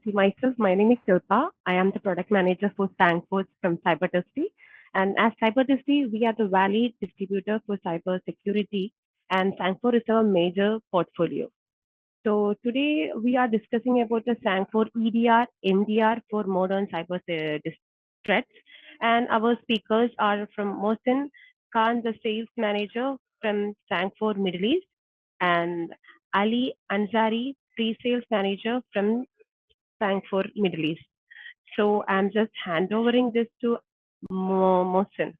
see myself. My name is Shilpa. I am the product manager for Sangfor from Cybersecurity. And as Cybersecurity, we are the valid distributor for cybersecurity, and Sangfor is our major portfolio. So today we are discussing about the Sangfor EDR MDR for modern cyber threats. And our speakers are from Mohsin Khan, the sales manager from Sangfor Middle East, and Ali Ansari, pre-sales manager from Sangfor Middle East. So I'm just handovering this to Mohsin.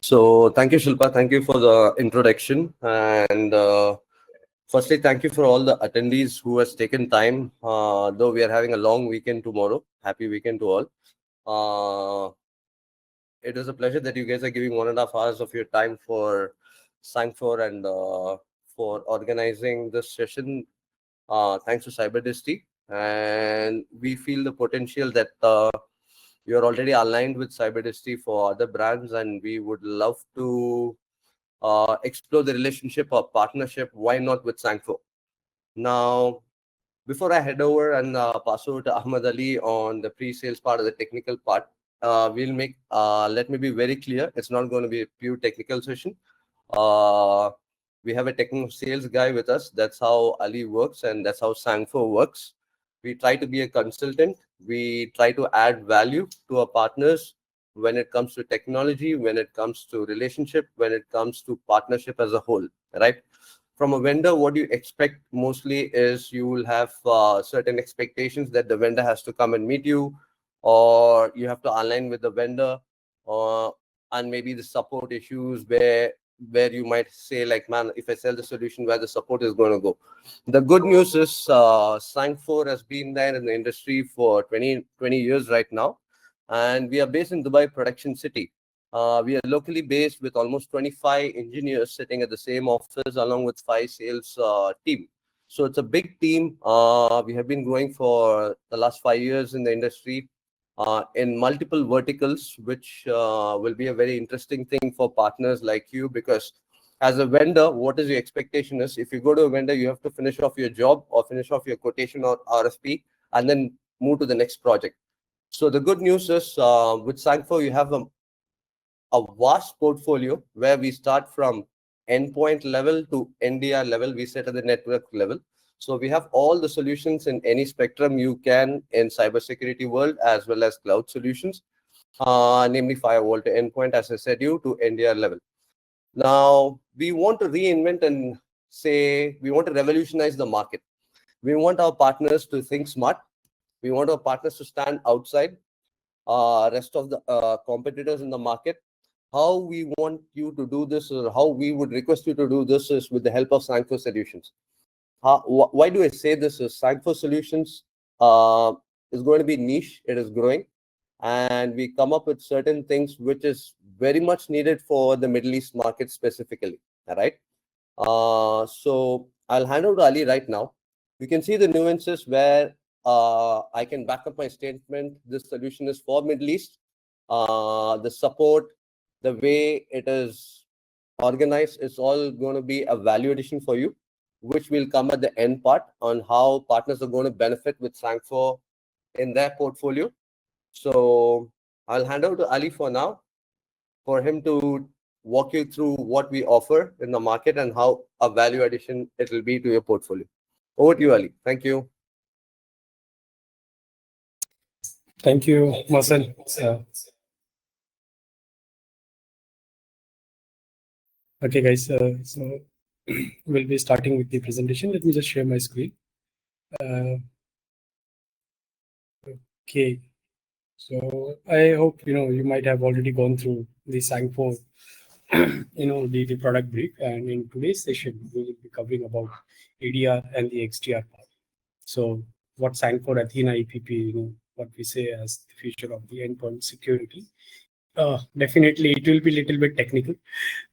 So thank you, Shilpa. Thank you for the introduction. And firstly, thank you for all the attendees who has taken time, though we are having a long weekend tomorrow. Happy weekend to all. It is a pleasure that you guys are giving 1.5 hours of your time for Sangfor and for organizing this session. Thanks to CyberDisty. And we feel the potential that you're already aligned with CyberDisty for other brands, and we would love to explore the relationship or partnership. Why not with Sangfor? Now, before I head over and pass over to Ahamadali on the pre-sales part of the technical part, let me be very clear. It's not going to be a pure technical session. We have a technical sales guy with us. That's how Ali works, and that's how Sangfor works. We try to be a consultant. We try to add value to our partners when it comes to technology, when it comes to relationship, when it comes to partnership as a whole, right? From a vendor, what you expect mostly is you will have certain expectations that the vendor has to come and meet you, or you have to align with the vendor, and maybe the support issues where you might say, like, man, if I sell the solution, where the support is going to go. The good news is Sangfor has been there in the industry for 20 years right now, and we are based in Dubai Production City. We are locally based with almost 25 engineers sitting at the same office, along with 5 sales team. So it's a big team. We have been growing for the last 5 years in the industry in multiple verticals, which will be a very interesting thing for partners like you, because as a vendor, what is your expectation is, if you go to a vendor, you have to finish off your job or finish off your quotation or RFP and then move to the next project. So the good news is with Sangfor, you have a vast portfolio where we start from endpoint level to NDR level. We set at the network level. So we have all the solutions in any spectrum you can in cybersecurity world, as well as cloud solutions, namely firewall to endpoint, as I said, you to NDR level. Now, we want to reinvent and say we want to revolutionize the market. We want our partners to think smart. We want our partners to stand outside rest of the competitors in the market. How we want you to do this, or how we would request you to do this, is with the help of Sangfor Solutions. Why do I say this? Is Sangfor Solutions is going to be niche. It is growing, and we come up with certain things which is very much needed for the Middle East market specifically. All right. So I'll hand over to Ali right now. You can see the nuances where I can back up my statement. This solution is for Middle East. The support, the way it is organized, is all going to be a value addition for you, which will come at the end part on how partners are going to benefit with Sangfor in their portfolio. So I'll hand over to Ali for now, for him to walk you through what we offer in the market and how a value addition it will be to your portfolio. Over to you, Ali. Thank you. Thank you, Mohsin. Okay, guys, so we'll be starting with the presentation. Let me just share my screen. Okay, so I hope you might have already gone through the Sangfor, the product brief, and in today's session we will be covering about EDR and the XDR part. So what Sangfor Athena EPP, what we say as the future of the endpoint security. Definitely it will be a little bit technical,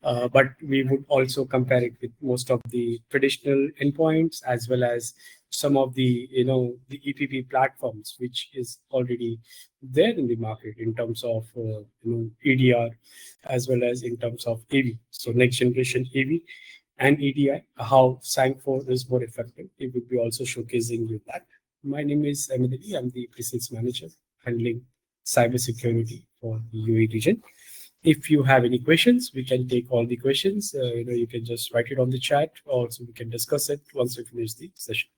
but we would also compare it with most of the traditional endpoints, as well as some of the the EPP platforms which is already there in the market in terms of EDR, as well as in terms of AV. So next generation AV, and EDI, how Sangfor is more effective. It will be also showcasing you that. My name is Ahamadali. I'm the pre-sales manager handling cybersecurity for the UAE region. If you have any questions, we can take all the questions. You can just write it on the chat, or so we can discuss it once we finish the session.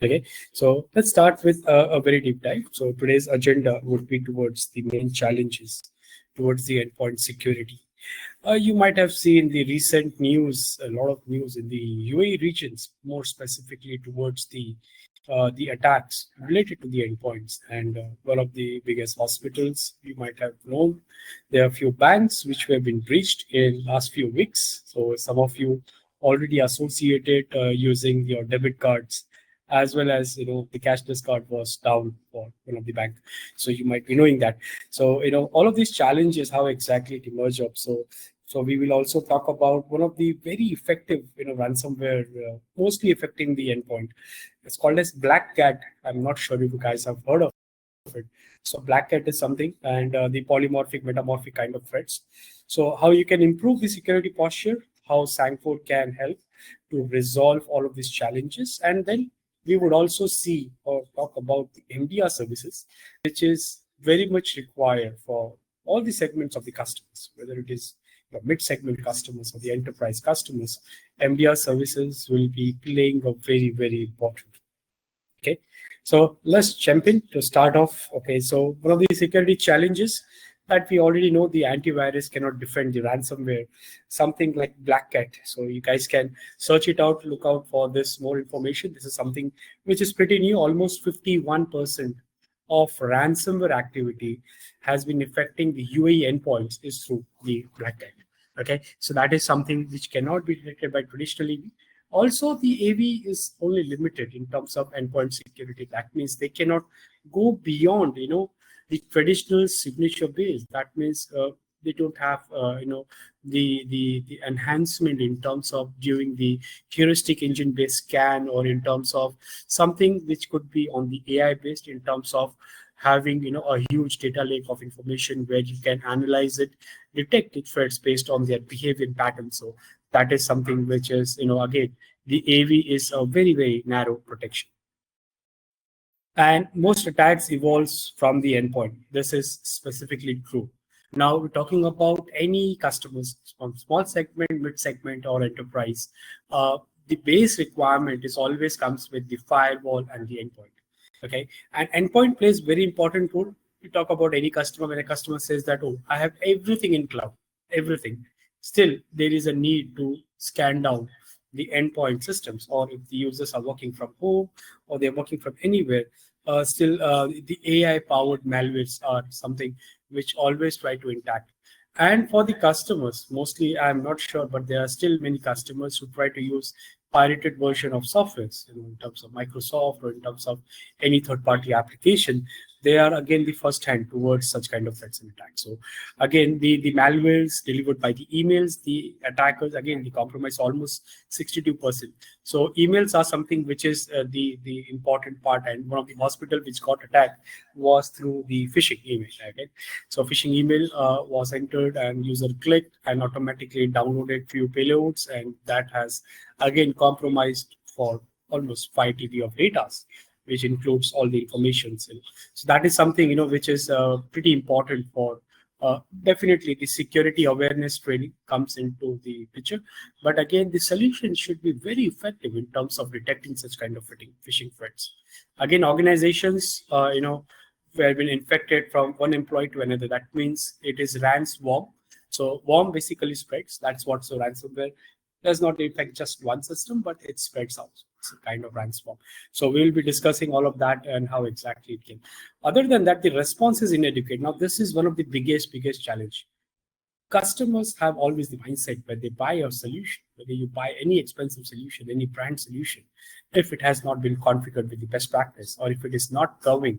Okay, so let's start with a very deep dive. So today's agenda would be towards the main challenges towards the endpoint security. You might have seen the recent news, a lot of news in the UAE regions, more specifically towards the attacks related to the endpoints. And one of the biggest hospitals you might have known, there are a few banks which have been breached in last few weeks. So some of you already associated using your debit cards, as well as the cashless card was down for one of the bank. So you might be knowing that. So all of these challenges, how exactly it emerged up. So we will also talk about one of the very effective ransomware, mostly affecting the endpoint. It's called as Black Cat. I'm not sure if you guys have heard of it. So Black Cat is something, and the polymorphic, metamorphic kind of threats. So how you can improve the security posture, how Sangfor can help to resolve all of these challenges, and then we would also see or talk about the MDR services, which is very much required for all the segments of the customers, whether it is the mid-segment customers or the enterprise customers. MDR services will be playing a very, very important. Okay, so let's jump in to start off. Okay, so one of the security challenges that we already know, the antivirus cannot defend the ransomware, something like Black Cat. So you guys can search it out, look out for this more information. This is something which is pretty new. Almost 51% of ransomware activity has been affecting the UAE endpoints is through the Black Cat. Okay, so that is something which cannot be detected by traditional AV. Also, the AV is only limited in terms of endpoint security. That means they cannot go beyond, the traditional signature base. That means they don't have, the enhancement in terms of doing the heuristic engine based scan, or in terms of something which could be on the AI based, in terms of having a huge data lake of information where you can analyze it, detect the threats based on their behavior pattern. So that is something which is, again, the AV is a very, very narrow protection. And most attacks evolves from the endpoint. This is specifically true. Now we're talking about any customers from small segment, mid segment, or enterprise. The base requirement is always comes with the firewall and the endpoint. Okay, and endpoint plays very important role. We talk about any customer, when a customer says that, oh, I have everything in cloud, everything. Still, there is a need to scan down the endpoint systems, or if the users are working from home or they're working from anywhere, still the AI-powered malwares are something which always try to attack. And for the customers, mostly, I'm not sure, but there are still many customers who try to use pirated version of softwares, in terms of Microsoft or in terms of any third-party application. They are again the first hand towards such kind of threats and attacks. So again, the malwares delivered by the emails, the attackers, again, the compromise almost 62%. So emails are something which is the important part, and one of the hospital which got attacked was through the phishing email. Okay, so phishing email was entered, and user clicked and automatically downloaded few payloads, and that has again compromised for almost 5 TB of data, which includes all the information. So that is something which is pretty important for definitely the security awareness training comes into the picture. But again, the solution should be very effective in terms of detecting such kind of phishing threats. Again, organizations have been infected from one employee to another. That means it is ransomware. So worm basically spreads. That's what so ransomware does not affect just one system, but it spreads out. It's a kind of ransomware. So we will be discussing all of that and how exactly it came. Other than that, the response is inadequate. Now, this is one of the biggest challenge. Customers have always the mindset when they buy a solution, whether you buy any expensive solution, any brand solution, if it has not been configured with the best practice, or if it is not covering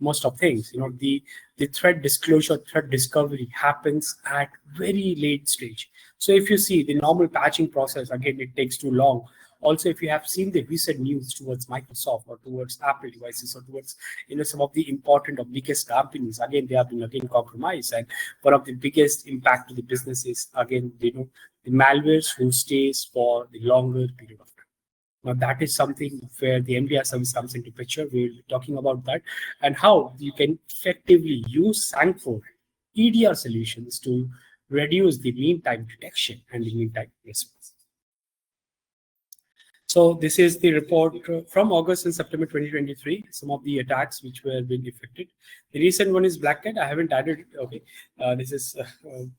most of things, the threat disclosure, threat discovery happens at very late stage. So if you see the normal patching process, again, it takes too long, Also, if you have seen the recent news towards Microsoft or towards Apple devices or towards some of the important or biggest companies, again they have been again compromised, and one of the biggest impact to the business is again the malwares who stays for the longer period of time. Now that is something where the MDR service comes into picture. We'll be talking about that and how you can effectively use Sangfor EDR solutions to reduce the mean time detection and the mean time response. So this is the report from August and September 2023, some of the attacks which were being affected. The recent one is Black Cat. I haven't added it. Okay, this is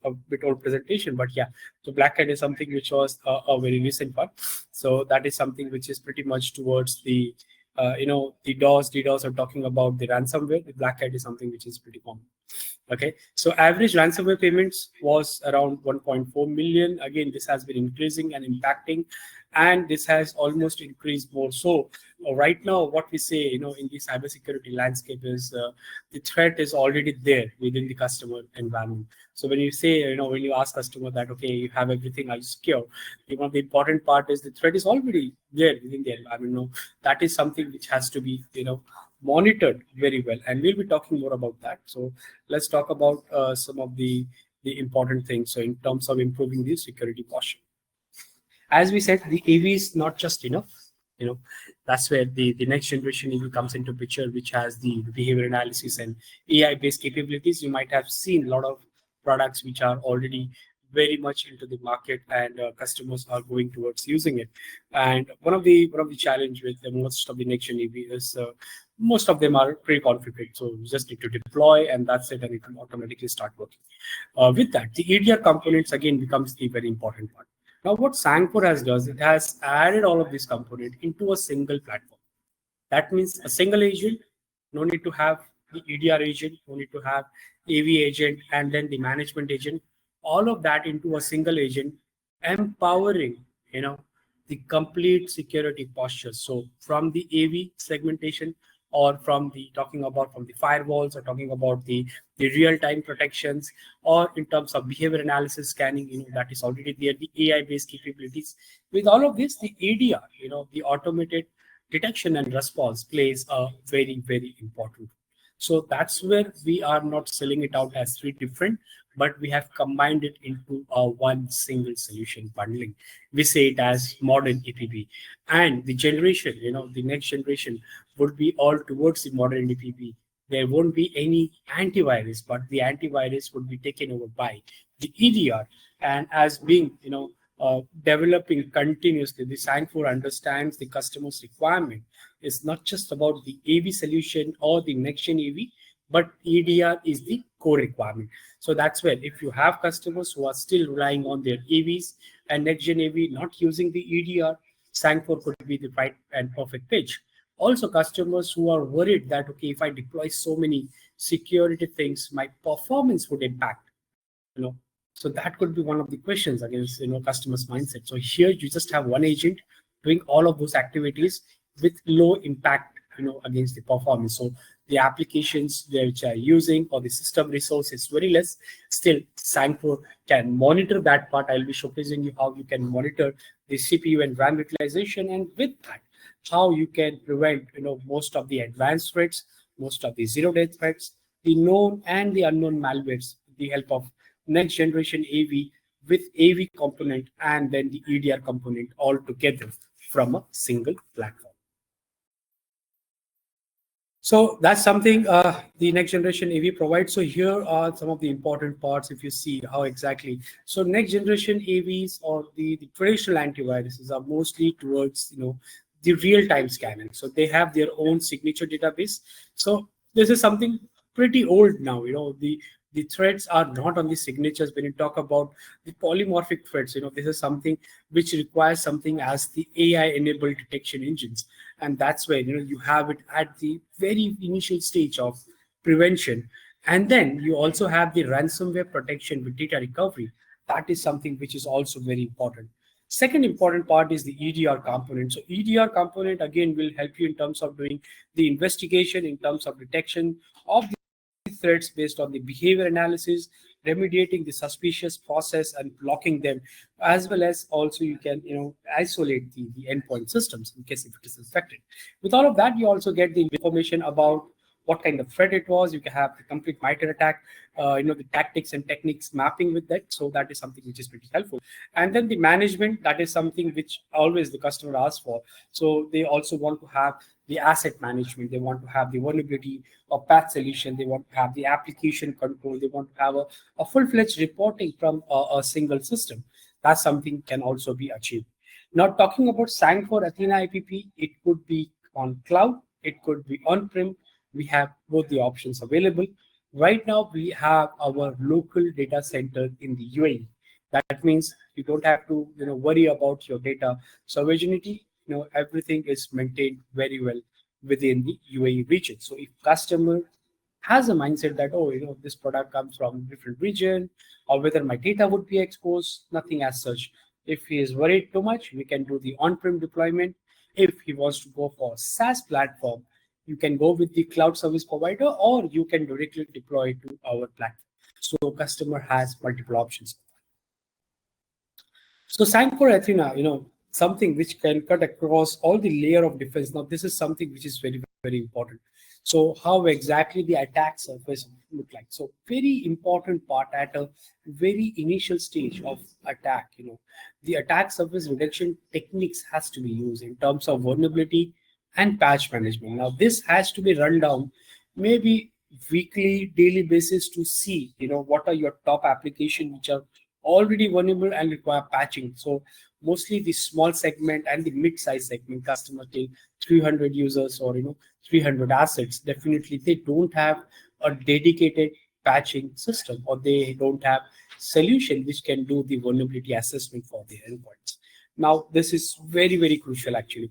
a bit old presentation, but yeah, so Black Cat is something which was a very recent one. So that is something which is pretty much towards the, the DDoS are talking about the ransomware. The Black Cat is something which is pretty common. Okay, so average ransomware payments was around 1.4 million. Again, this has been increasing and impacting, and this has almost increased more. So right now, what we say, in the cybersecurity landscape is the threat is already there within the customer environment. So when you say, when you ask customer that, okay, you have everything, are you secure? One of the important part is the threat is already there within the environment. No, that is something which has to be, monitored very well, and we'll be talking more about that. So let's talk about some of the important things. So in terms of improving the security posture, as we said, the AV is not just enough. That's where the next generation AV comes into picture, which has the behavior analysis and AI based capabilities. You might have seen a lot of products which are already very much into the market, and customers are going towards using it. And one of the challenge with most of the next gen AV is most of them are pre-configured, so you just need to deploy and that's it, and it will automatically start working. With that, the EDR components again becomes the very important part. Now what Sangfor has done, it has added all of these components into a single platform. That means a single agent, no need to have the EDR agent, no need to have AV agent and then the management agent, all of that into a single agent, empowering the complete security posture. So from the AV segmentation, or from the from the firewalls, or talking about the real-time protections, or in terms of behavior analysis scanning, that is already there, the AI-based capabilities. With all of this, the ADR, the automated detection and response plays a very, very important. So that's where we are not selling it out as three different, but we have combined it into a one single solution bundling. We say it as modern EPB, and the generation, the next generation would be all towards the modern EPB. There won't be any antivirus, but the antivirus would be taken over by the EDR. And as being, developing continuously, the Sangfor understands the customer's requirement. It's not just about the AV solution or the next gen AV, but EDR is the core requirement. So that's where if you have customers who are still relying on their AVs and next gen AV, not using the EDR, Sangfor could be the right and perfect pitch. Also, customers who are worried that, okay, if I deploy so many security things, my performance would impact, So that could be one of the questions against, customers' mindset. So here you just have one agent doing all of those activities with low impact, against the performance. So the applications which are using or the system resource is very less. Still, Sangfor can monitor that part. I'll be showcasing you how you can monitor the CPU and RAM utilization, and with that, how you can prevent, most of the advanced threats, most of the zero-day threats, the known and the unknown malwares, with the help of next generation AV with AV component and then the EDR component all together from a single platform. So that's something the next generation AV provides. So here are some of the important parts if you see how exactly. So next generation AVs or the traditional antiviruses are mostly towards, the real-time scanning. So they have their own signature database. So this is something pretty old now, the threats are not on the signatures. When you talk about the polymorphic threats, this is something which requires something as the AI-enabled detection engines. And that's where, you have it at the very initial stage of prevention. And then you also have the ransomware protection with data recovery. That is something which is also very important. Second important part is the EDR component. So EDR component, again, will help you in terms of doing the investigation, in terms of detection of the threats based on the behavior analysis, remediating the suspicious process and blocking them, as well as also you can isolate the endpoint systems in case if it is infected. With all of that, you also get the information about what kind of threat it was. You can have the complete MITRE attack, the tactics and techniques mapping with that. So that is something which is pretty helpful. And then the management, that is something which always the customer asks for. So they also want to have the asset management. They want to have the vulnerability or patch solution. They want to have the application control. They want to have a full-fledged reporting from a single system. That's something can also be achieved. Now, talking about Sangfor Athena IPP, it could be on cloud, it could be on-prem. We have both the options available. Right now, we have our local data center in the UAE. That means you don't have to worry about your data sovereignty. Everything is maintained very well within the UAE region. So if customer has a mindset that, this product comes from a different region, or whether my data would be exposed, nothing as such. If he is worried too much, we can do the on-prem deployment. If he wants to go for SaaS platform, you can go with the cloud service provider, or you can directly deploy to our platform. So customer has multiple options. So Sangfor Athena, something which can cut across all the layer of defense. Now, this is something which is very, very important. So how exactly the attack surface look like? So very important part at a very initial stage of attack, the attack surface reduction techniques has to be used in terms of vulnerability and patch management. Now, this has to be run down maybe weekly, daily basis to see, what are your top applications which are already vulnerable and require patching. So mostly the small segment and the mid-size segment, customer till 300 users or 300 assets, definitely they don't have a dedicated patching system, or they don't have solution which can do the vulnerability assessment for their endpoints. Now, this is very, very crucial actually,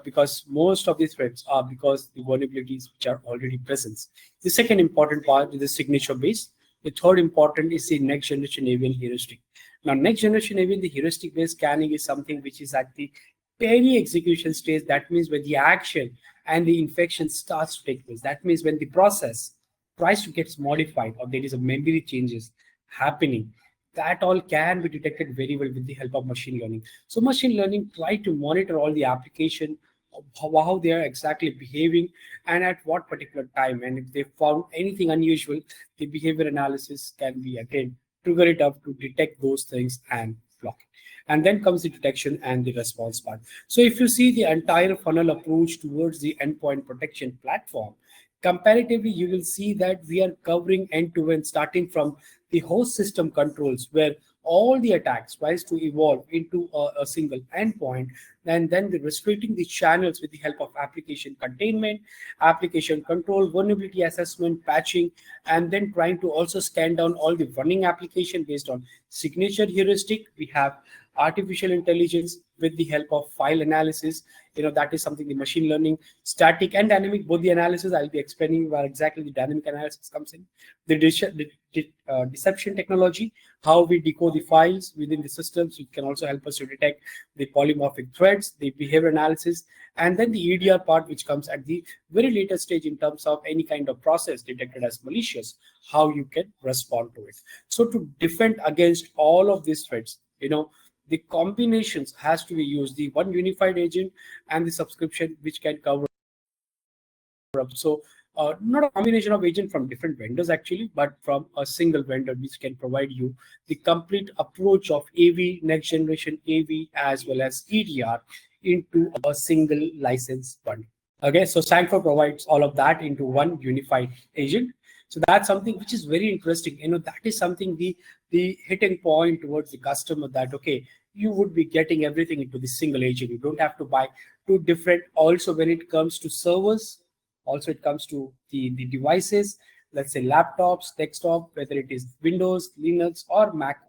because most of these threats are because the vulnerabilities which are already present. The second important part is the signature base. The third important is the next generation avian heuristic. Now, next generation avian, the heuristic based scanning is something which is at the peri-execution stage. That means when the action and the infection starts to take place. That means when the process tries to get modified or there is a memory changes happening, that all can be detected very well with the help of machine learning. So machine learning try to monitor all the application, how they are exactly behaving and at what particular time. And if they found anything unusual, the behavior analysis can be again trigger it up to detect those things and block it. And then comes the detection and the response part. So if you see the entire funnel approach towards the endpoint protection platform, comparatively, you will see that we are covering end-to-end, starting from the host system controls, where all the attacks tries to evolve into a single endpoint, and then the restricting the channels with the help of application containment, application control, vulnerability assessment, patching, and then trying to also scan down all the running application based on signature heuristic. We have artificial intelligence with the help of file analysis. That is something the machine learning, static and dynamic, both the analysis. I'll be explaining where exactly the dynamic analysis comes in. The deception technology, how we decode the files within the systems, it can also help us to detect the polymorphic threads, the behavior analysis, and then the EDR part, which comes at the very later stage in terms of any kind of process detected as malicious, how you can respond to it. So to defend against all of these threats, the combinations has to be used, the one unified agent and the subscription, which can cover up. So not a combination of agent from different vendors actually, but from a single vendor which can provide you the complete approach of AV, next generation AV, as well as EDR into a single license bundle. Okay, so Sangfor provides all of that into one unified agent. So that's something which is very interesting. That is something the hitting point towards the customer, that okay, you would be getting everything into the single agent. You don't have to buy two different. Also, when it comes to servers, also it comes to the devices, let's say laptops, desktop, whether it is Windows, Linux, or Mac.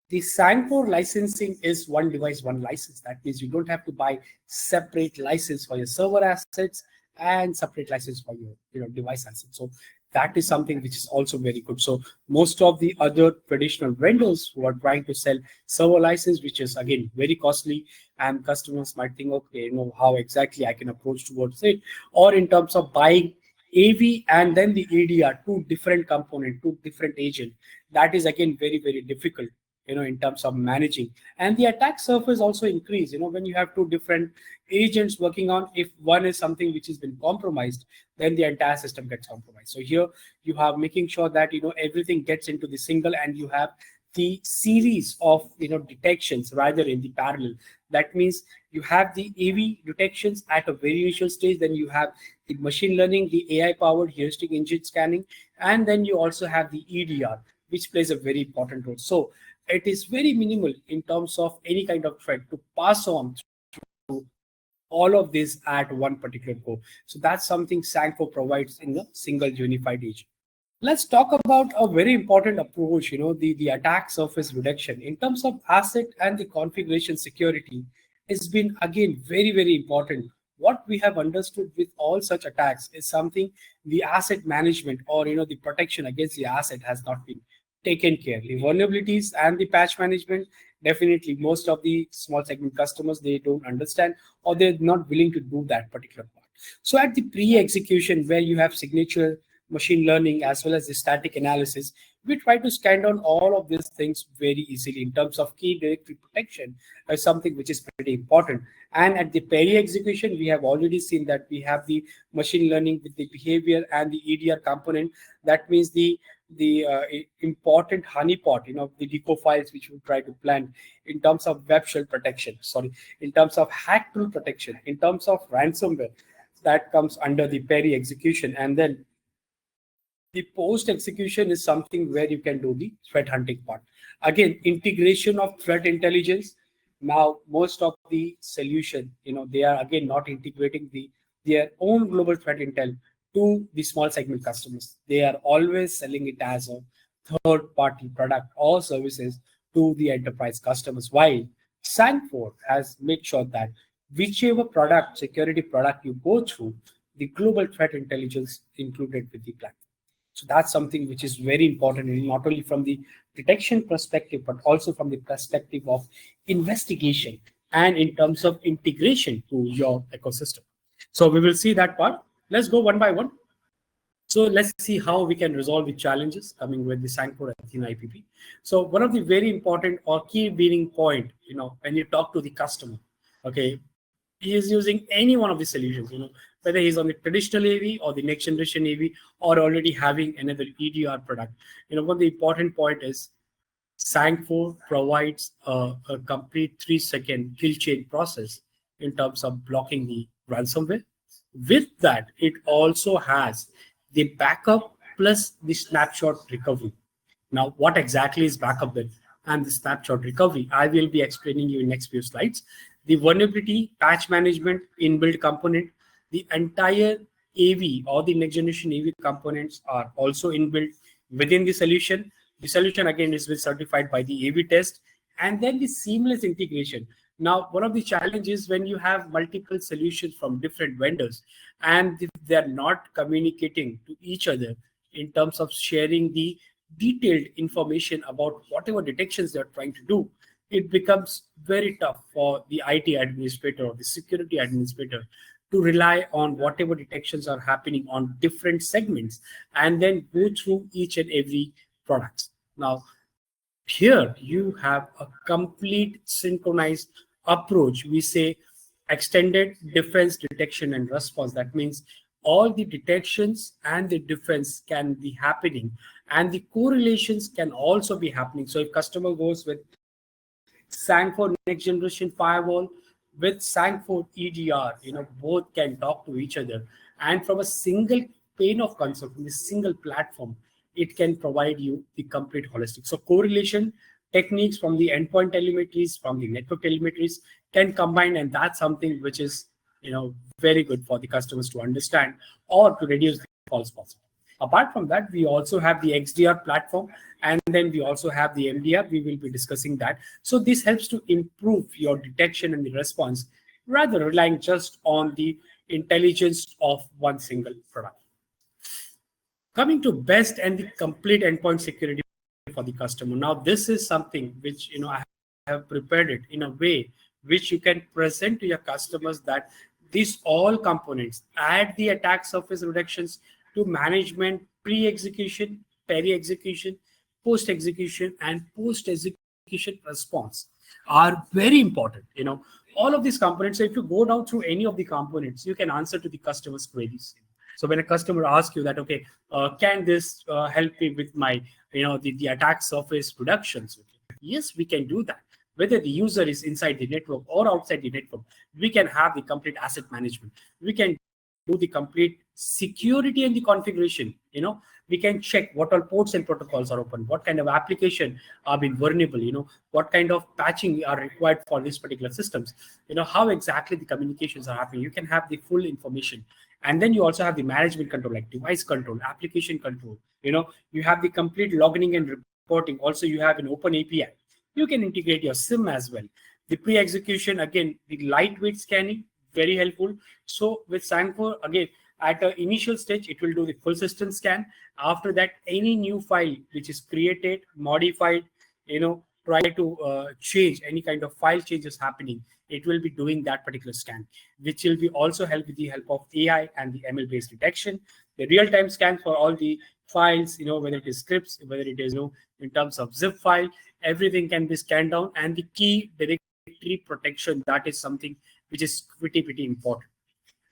The Sangfor licensing is one device, one license. That means you don't have to buy separate license for your server assets and separate license for your device assets. So that is something which is also very good. So most of the other traditional vendors who are trying to sell server license, which is again very costly, and customers might think, okay, how exactly I can approach towards it, or in terms of buying AV and then the EDR, two different component, two different agent. That is again very, very difficult, in terms of managing. And the attack surface also increase, when you have two different agents working on, if one is something which has been compromised, then the entire system gets compromised. So here you have making sure that, everything gets into the single, and you have the series of, detections rather in the parallel. That means you have the AV detections at a very initial stage, then you have the machine learning, the AI powered heuristic engine scanning, and then you also have the EDR, which plays a very important role. So it is very minimal in terms of any kind of threat to pass on through all of this at one particular core. So that's something Sangfor provides in the single unified agent. Let's talk about a very important approach, the attack surface reduction. In terms of asset and the configuration security, it's been again very, very important. What we have understood with all such attacks is something the asset management, or the protection against the asset has not been taken care. The vulnerabilities and the patch management, definitely most of the small segment customers, they don't understand, or they're not willing to do that particular part. So at the pre-execution, where you have signature machine learning as well as the static analysis, we try to scan down all of these things very easily. In terms of key directory protection is something which is pretty important. And at the peri-execution, we have already seen that we have the machine learning with the behavior and the EDR component. That means the important honeypot, the deco files which we try to plant in terms of web shell protection, in terms of hack tool protection, in terms of ransomware, that comes under the peri-execution. And then the post-execution is something where you can do the threat hunting part. Again, integration of threat intelligence. Now, most of the solution, they are again not integrating their own global threat intel to the small segment customers. They are always selling it as a third-party product or services to the enterprise customers. While Sangfor has made sure that whichever product, security product you go through, the global threat intelligence included with the platform. So that's something which is very important, not only from the detection perspective, but also from the perspective of investigation and in terms of integration to your ecosystem. So we will see that part. Let's go one by one. So let's see how we can resolve the challenges coming with the Sangfor Athena IPP. So one of the very important or key bearing point, when you talk to the customer, okay, he is using any one of the solutions, whether he's on the traditional AV or the next generation AV, or already having another EDR product. One of the important point is Sangfor provides a complete 3-second kill chain process in terms of blocking the ransomware. With that, it also has the backup plus the snapshot recovery. Now, what exactly is backup then and the snapshot recovery? I will be explaining you in next few slides. The vulnerability, patch management, inbuilt component, the entire AV or the next generation AV components are also inbuilt within the solution. The solution again is certified by the AV test, and then the seamless integration. Now, one of the challenges when you have multiple solutions from different vendors and they're not communicating to each other in terms of sharing the detailed information about whatever detections they're trying to do, it becomes very tough for the IT administrator or the security administrator to rely on whatever detections are happening on different segments and then go through each and every product. Now, here you have a complete synchronized approach. We say extended defense detection and response. That means all the detections and the defense can be happening, and the correlations can also be happening. So if customer goes with Sangfor next generation firewall with Sangfor EDR, both can talk to each other, and from a single pane of concept, from a single platform, it can provide you the complete holistic. So correlation techniques from the endpoint telemetries, from the network telemetries can combine, and that's something which is very good for the customers to understand or to reduce the false positives. Apart from that, we also have the XDR platform, and then we also have the MDR. We will be discussing that. So this helps to improve your detection and the response, rather relying just on the intelligence of one single product. Coming to best and the complete endpoint security for the customer. Now, this is something which I have prepared it in a way which you can present to your customers that these all components add the attack surface reductions, to management, pre-execution, peri-execution, post-execution, and post-execution response are very important. All of these components. So if you go down through any of the components, you can answer to the customer's queries. So when a customer asks you that, okay, can this help me with my, the attack surface reductions? Yes, we can do that. Whether the user is inside the network or outside the network, we can have the complete asset management. We can do the complete security and the configuration. We can check what all ports and protocols are open, what kind of application are being vulnerable, what kind of patching are required for these particular systems, how exactly the communications are happening. You can have the full information. And then you also have the management control, like device control, application control. You have the complete logging and reporting. Also, you have an open API. You can integrate your SIM as well. The pre-execution, again, the lightweight scanning, very helpful. So with Sangfor, again, at an initial stage, it will do the full system scan. After that, any new file which is created, modified, try to change any kind of file changes happening, it will be doing that particular scan, which will be also help with the help of AI and the ML-based detection. The real-time scan for all the files, whether it is scripts, whether it is, in terms of zip file, everything can be scanned down. And the key directory protection, that is something which is pretty important.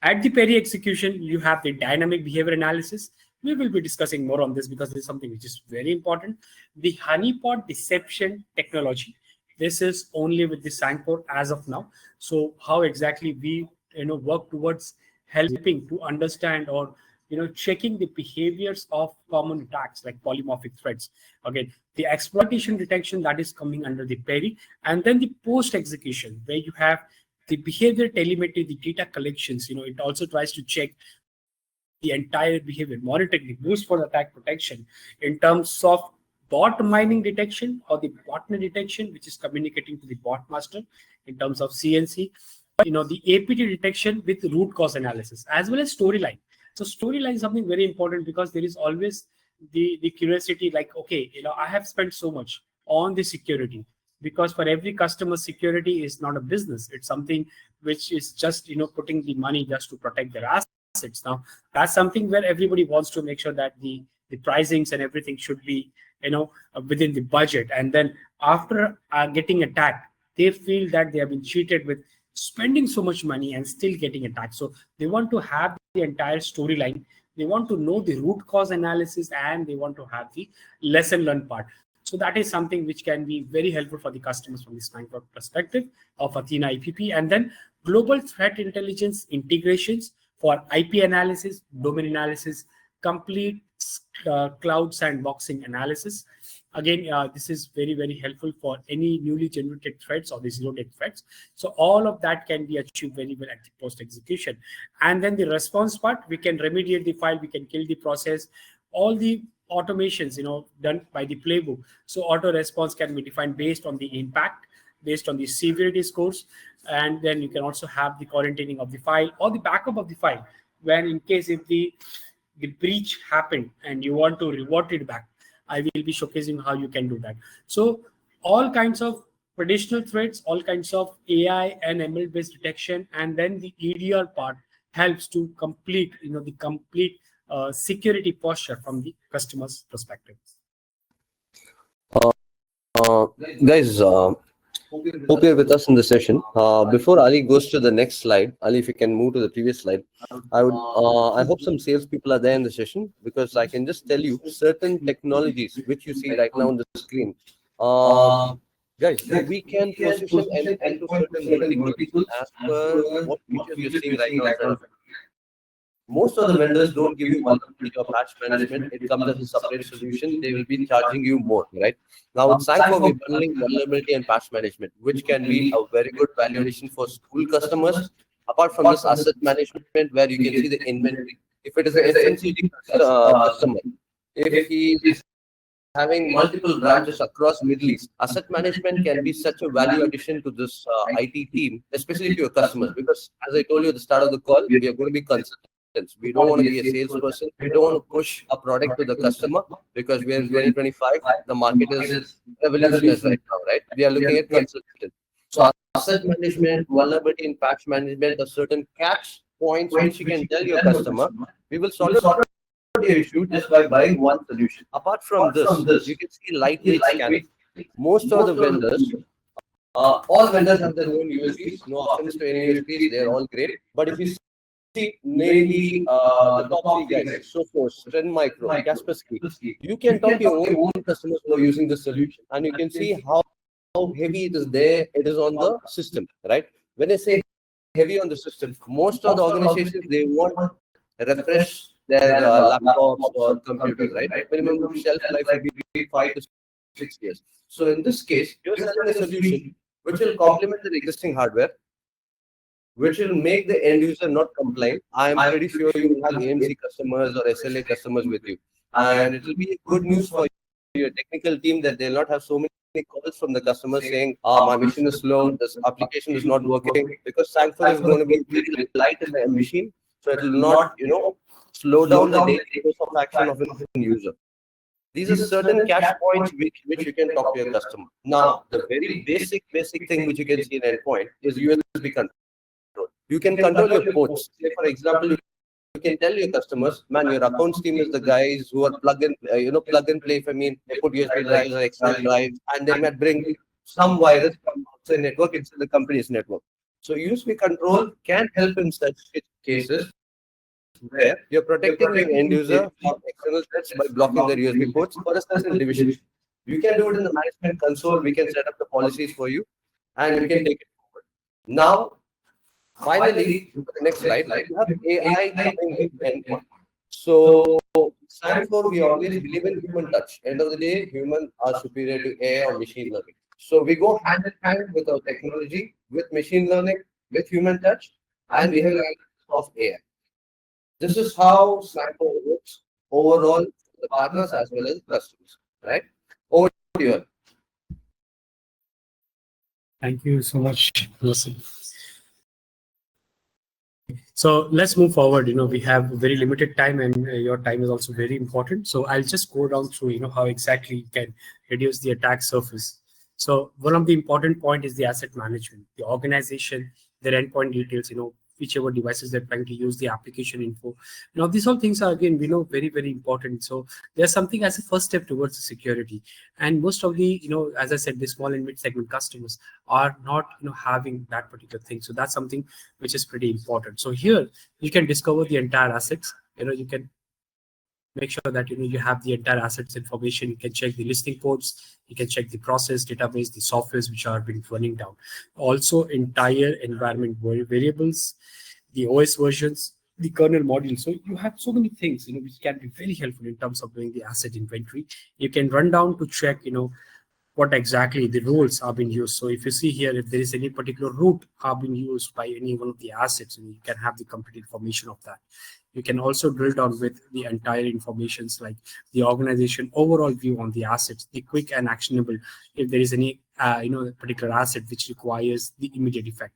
At the peri-execution, you have the dynamic behavior analysis. We will be discussing more on this because this is something which is very important. The honeypot deception technology. This is only with the Sangfor as of now. So how exactly we work towards helping to understand or checking the behaviors of common attacks like polymorphic threats. Again, the exploitation detection, that is coming under the peri, and then the post-execution where you have the behavior telemetry, the data collections. It also tries to check the entire behavior, monitoring the boost for attack protection in terms of bot mining detection or the botnet detection, which is communicating to the bot master in terms of CNC. The APT detection with root cause analysis, as well as storyline. So storyline is something very important because there is always the curiosity, like, okay, I have spent so much on the security, because for every customer, security is not a business. It's something which is just, putting the money just to protect their assets. Now, that's something where everybody wants to make sure that the pricings and everything should be, within the budget. And then after getting attacked, they feel that they have been cheated with spending so much money and still getting attacked. So they want to have the entire storyline. They want to know the root cause analysis, and they want to have the lesson learned part. So that is something which can be very helpful for the customers from the Sangfor perspective of Athena IPP. And then global threat intelligence integrations for IP analysis, domain analysis, complete cloud sandboxing analysis. Again, this is very helpful for any newly generated threats or the zero-day threats. So all of that can be achieved very well at the post-execution. And then the response part, we can remediate the file, we can kill the process, all the automations, done by the playbook. So auto response can be defined based on the impact, based on the severity scores. And then you can also have the quarantining of the file or the backup of the file, when in case if the breach happened and you want to revert it back, I will be showcasing how you can do that. So all kinds of traditional threats, all kinds of AI and ML based detection, and then the EDR part helps to complete, the complete security posture from the customer's perspective. Guys, hope you're with us in the session. Before Ali goes to the next slide, Ali, if you can move to the previous slide, I hope some salespeople are there in the session, because I can just tell you certain technologies which you see right now on the screen. Guys, we can position and to certain verticals as per what features you're seeing right now. Most of the vendors don't give you vulnerability or patch management. It comes as a separate solution. They will be charging you more, right? Now, with Sangfor, we're bundling vulnerability and patch management, which can be a very good valuation for school customers. Apart from this, asset management, where you can see the inventory. If it is an FMCG customer, if he is having multiple branches across Middle East, asset management can be such a value addition to this IT team, especially to your customers. Because as I told you at the start of the call, we are going to be consultants. We don't want to be a salesperson. We don't want to push a product to the customer, because we are in 2025. The market is revolutionary right now, right? We are looking at consultants. So asset management, vulnerability and patch management are certain catch points which you can tell your customer. We will sort it out your issue just by buying one solution. Apart from this, you can see lightweight scanning. Most of the vendors, all vendors have their own USPs. No offense to any USPs, they're all great. But if you see mainly the top three guys, Sophos, Trend Micro, Kaspersky, you can talk to your own customers who are using the solution, and you can see how heavy it is there. It is on the system, right? When I say heavy on the system, most of the organizations, they want refresh their laptops or computers, right? Minimum shelf life would be 5 to 6 years. So in this case, you're selling a solution which will complement the existing hardware, which will make the end user not complain. I am pretty sure you will have AMC customers or SLA customers with you, and it will be good news for your technical team that they'll not have so many calls from the customers saying, my machine is slow, this application is not working, because Sangfor is going to be very light in the machine, so it will not, slow down the daily course of action of an user. These are certain cash points which you can talk to your customer. Now, the very basic thing which you can see in endpoint is USB control. You can control your ports. Say, for example, you can tell your customers, man, your accounts team is the guys who are plug and play. I mean, they put USB drives or external drives, and they might bring some virus from outside network into the company's network. So USB control can help in such cases where you're protecting your end user from external threats by blocking their USB ports for a certain division. You can do it in the management console. We can set up the policies for you, and we can take it forward. Now, finally, the next slide, you have AI coming with endpoint. So, Sangfor, we always believe in human touch. End of the day, humans are superior to AI or machine learning. So, we go hand in hand with our technology, with machine learning, with human touch, and we have a of AI. This is how Sangfor works overall for the partners as well as the customers, right? Over to you. Thank you so much, Mohsin. So let's move forward. We have very limited time, and your time is also very important. So I'll just go down through, how exactly you can reduce the attack surface. So one of the important point is the asset management, the organization, their endpoint details, whichever devices they're trying to use, the application info. These all things are, again, very, very important. So there's something as a first step towards the security. And most of the, as I said, the small and mid segment customers are not, having that particular thing. So that's something which is pretty important. So here you can discover the entire assets. You can make sure that you have the entire assets information. You can check the listing codes, you can check the process, database, the softwares which are being running down. Also, entire environment variables, the OS versions, the kernel module. So you have so many things which can be very helpful in terms of doing the asset inventory. You can run down to check what exactly the rules are being used. So if you see here, if there is any particular route are being used by any one of the assets, you can have the complete information of that. You can also drill down with the entire informations like the organization overall view on the assets, the quick and actionable if there is any particular asset which requires the immediate effect.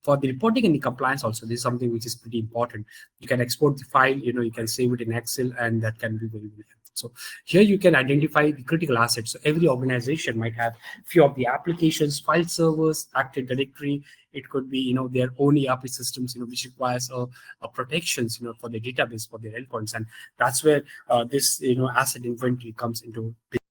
For the reporting and the compliance also, this is something which is pretty important. You can export the file, you can save it in Excel, and that can be very, very helpful. So here you can identify the critical assets. So every organization might have few of the applications, file servers, Active Directory. It could be their own ERP systems, which requires a protections for the database for their endpoints, and that's where this asset inventory comes into picture.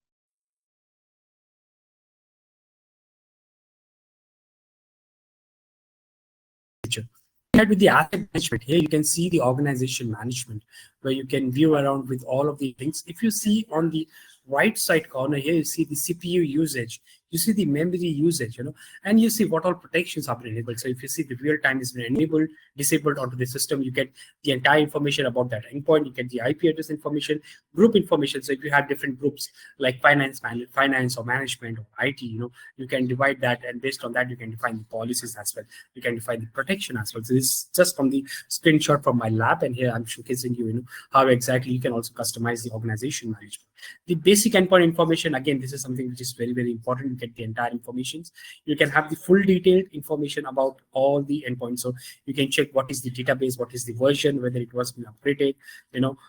With the asset management, here you can see the organization management, where you can view around with all of the things. If you see on the right side corner here, you see the CPU usage, you see the memory usage, and you see what all protections are enabled. So if you see the real time is enabled, disabled onto the system, you get the entire information about that endpoint. You get the IP address information, group information. So if you have different groups like finance or management or IT, you can divide that, and based on that, you can define the policies as well. You can define the protection as well. So this is just from the screenshot from my lab, and here I'm showcasing you, how exactly you can also customize the organization management. The basic endpoint information, again, this is something which is very, very important. get the entire information. You can have the full detailed information about all the endpoints. So you can check what is the database, what is the version, whether it was been upgraded,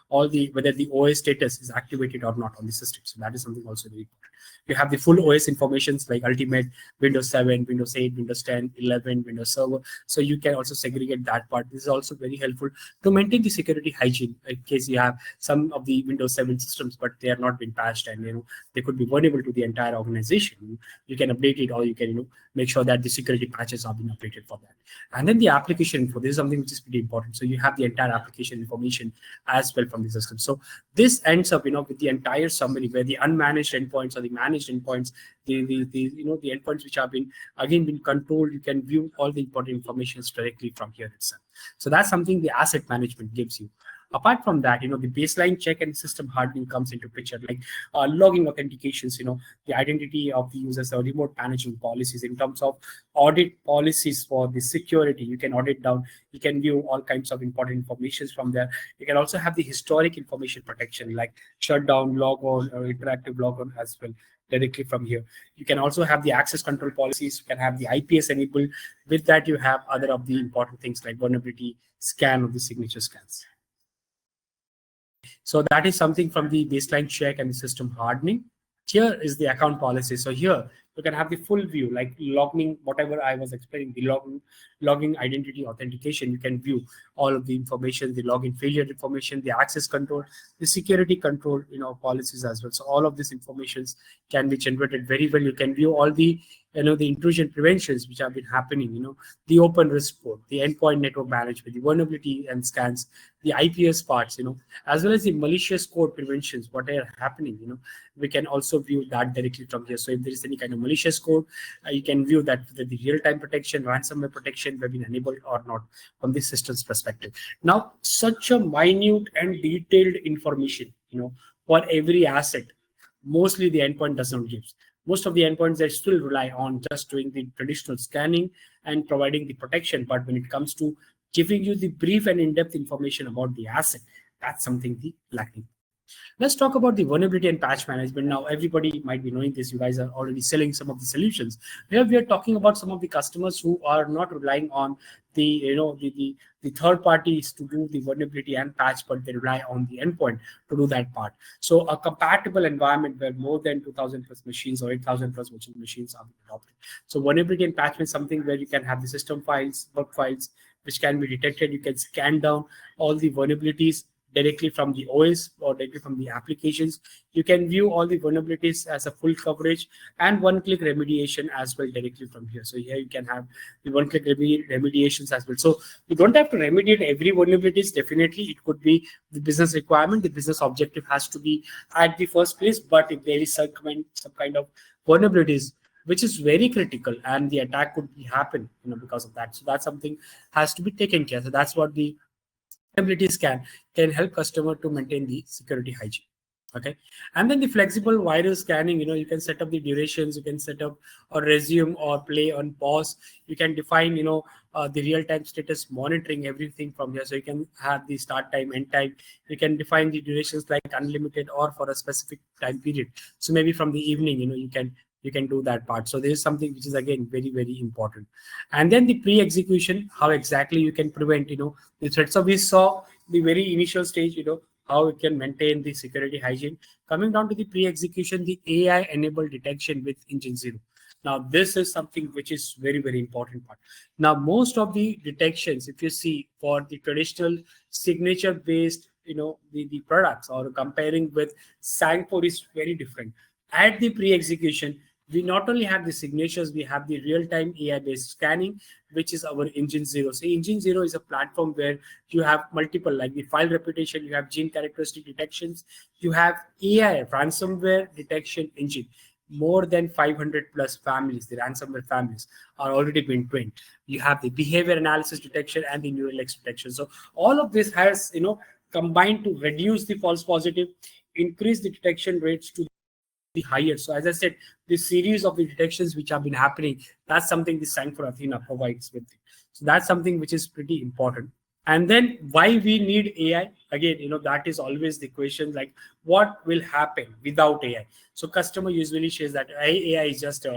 all the whether the OS status is activated or not on the system. So that is something also very important. You have the full OS informations like Ultimate, Windows 7, Windows 8, Windows 10, 11, Windows Server. So you can also segregate that part. This is also very helpful to maintain the security hygiene in case you have some of the Windows 7 systems, but they are not been patched and they could be vulnerable to the entire organization. You can update it, or you can make sure that the security patches are being updated for that. And then the application info. This is something which is pretty important. So you have the entire application information as well from the system. So this ends up with the entire summary where the unmanaged endpoints or the managed endpoints, the endpoints which have been controlled. You can view all the important information directly from here itself. So that's something the asset management gives you. Apart from that, the baseline check and system hardening comes into picture, like logging authentications, the identity of the users, or remote management policies in terms of audit policies for the security. You can audit down, you can view all kinds of important information from there. You can also have the historic information protection, like shutdown, log on, or interactive log on as well, directly from here. You can also have the access control policies. You can have the IPS enabled. With that, you have other of the important things like vulnerability scan of the signature scans. So that is something from the baseline check and the system hardening. Here is the account policy. So here you can have the full view, like logging, whatever I was explaining, the logging identity authentication. You can view all of the information, the login failure information, the access control, the security control, policies as well. So all of these informations can be generated very well. You can view all the the intrusion preventions which have been happening, the open risk port, the endpoint network management, the vulnerability and scans, the IPS parts, as well as the malicious code preventions, what are happening, we can also view that directly from here. So if there is any kind of malicious code, you can view that the real-time protection, ransomware protection have been enabled or not from the system's perspective. Now, such a minute and detailed information, for every asset, mostly the endpoint does not give. Most of the endpoints, they still rely on just doing the traditional scanning and providing the protection. But when it comes to giving you the brief and in-depth information about the asset, that's something the lacking. Let's talk about the vulnerability and patch management. Now, everybody might be knowing this. You guys are already selling some of the solutions. Here we are talking about some of the customers who are not relying on the the third parties to do the vulnerability and patch, but they rely on the endpoint to do that part. So a compatible environment where more than 2,000 plus machines or 8,000 plus virtual machines are adopted. So vulnerability and patch is something where you can have the system files, work files, which can be detected. You can scan down all the vulnerabilities directly from the OS or directly from the applications. You can view all the vulnerabilities as a full coverage and one-click remediation as well directly from here. So here you can have the one-click remediations as well. So you don't have to remediate every vulnerabilities. Definitely, it could be the business requirement. The business objective has to be at the first place. But if there is some kind of vulnerabilities which is very critical, and the attack could happen, because of that. So that's something has to be taken care. So that's what the vulnerability scan can help customer to maintain the security hygiene. Okay, and then the flexible virus scanning, you can set up the durations, you can set up or resume or play on pause. You can define, the real-time status monitoring, everything from here. So you can have the start time, end time. You can define the durations like unlimited or for a specific time period. So maybe from the evening, you can do that part. So there is something which is again very, very important. And then the pre-execution, how exactly you can prevent, the threats. So we saw the very initial stage, how it can maintain the security hygiene. Coming down to the pre-execution, the AI-enabled detection with Engine Zero. Now, this is something which is very, very important part. Now, most of the detections, if you see for the traditional signature-based, the products, or comparing with Sangfor, is very different. At the pre-execution, we not only have the signatures, we have the real-time AI-based scanning, which is our Engine Zero. So Engine Zero is a platform where you have multiple, like the file reputation, you have gene characteristic detections, you have AI ransomware detection engine. More than 500 plus families, the ransomware families, are already been trained. You have the behavior analysis detection and the neural nets detection. So all of this has, combined to reduce the false positive, increase the detection rates to the higher. So as I said, this series of the detections which have been happening, that's something the Sangfor Athena provides with it. So that's something which is pretty important. And then why we need AI? Again, that is always the question, like what will happen without AI? So customer usually says that AI is just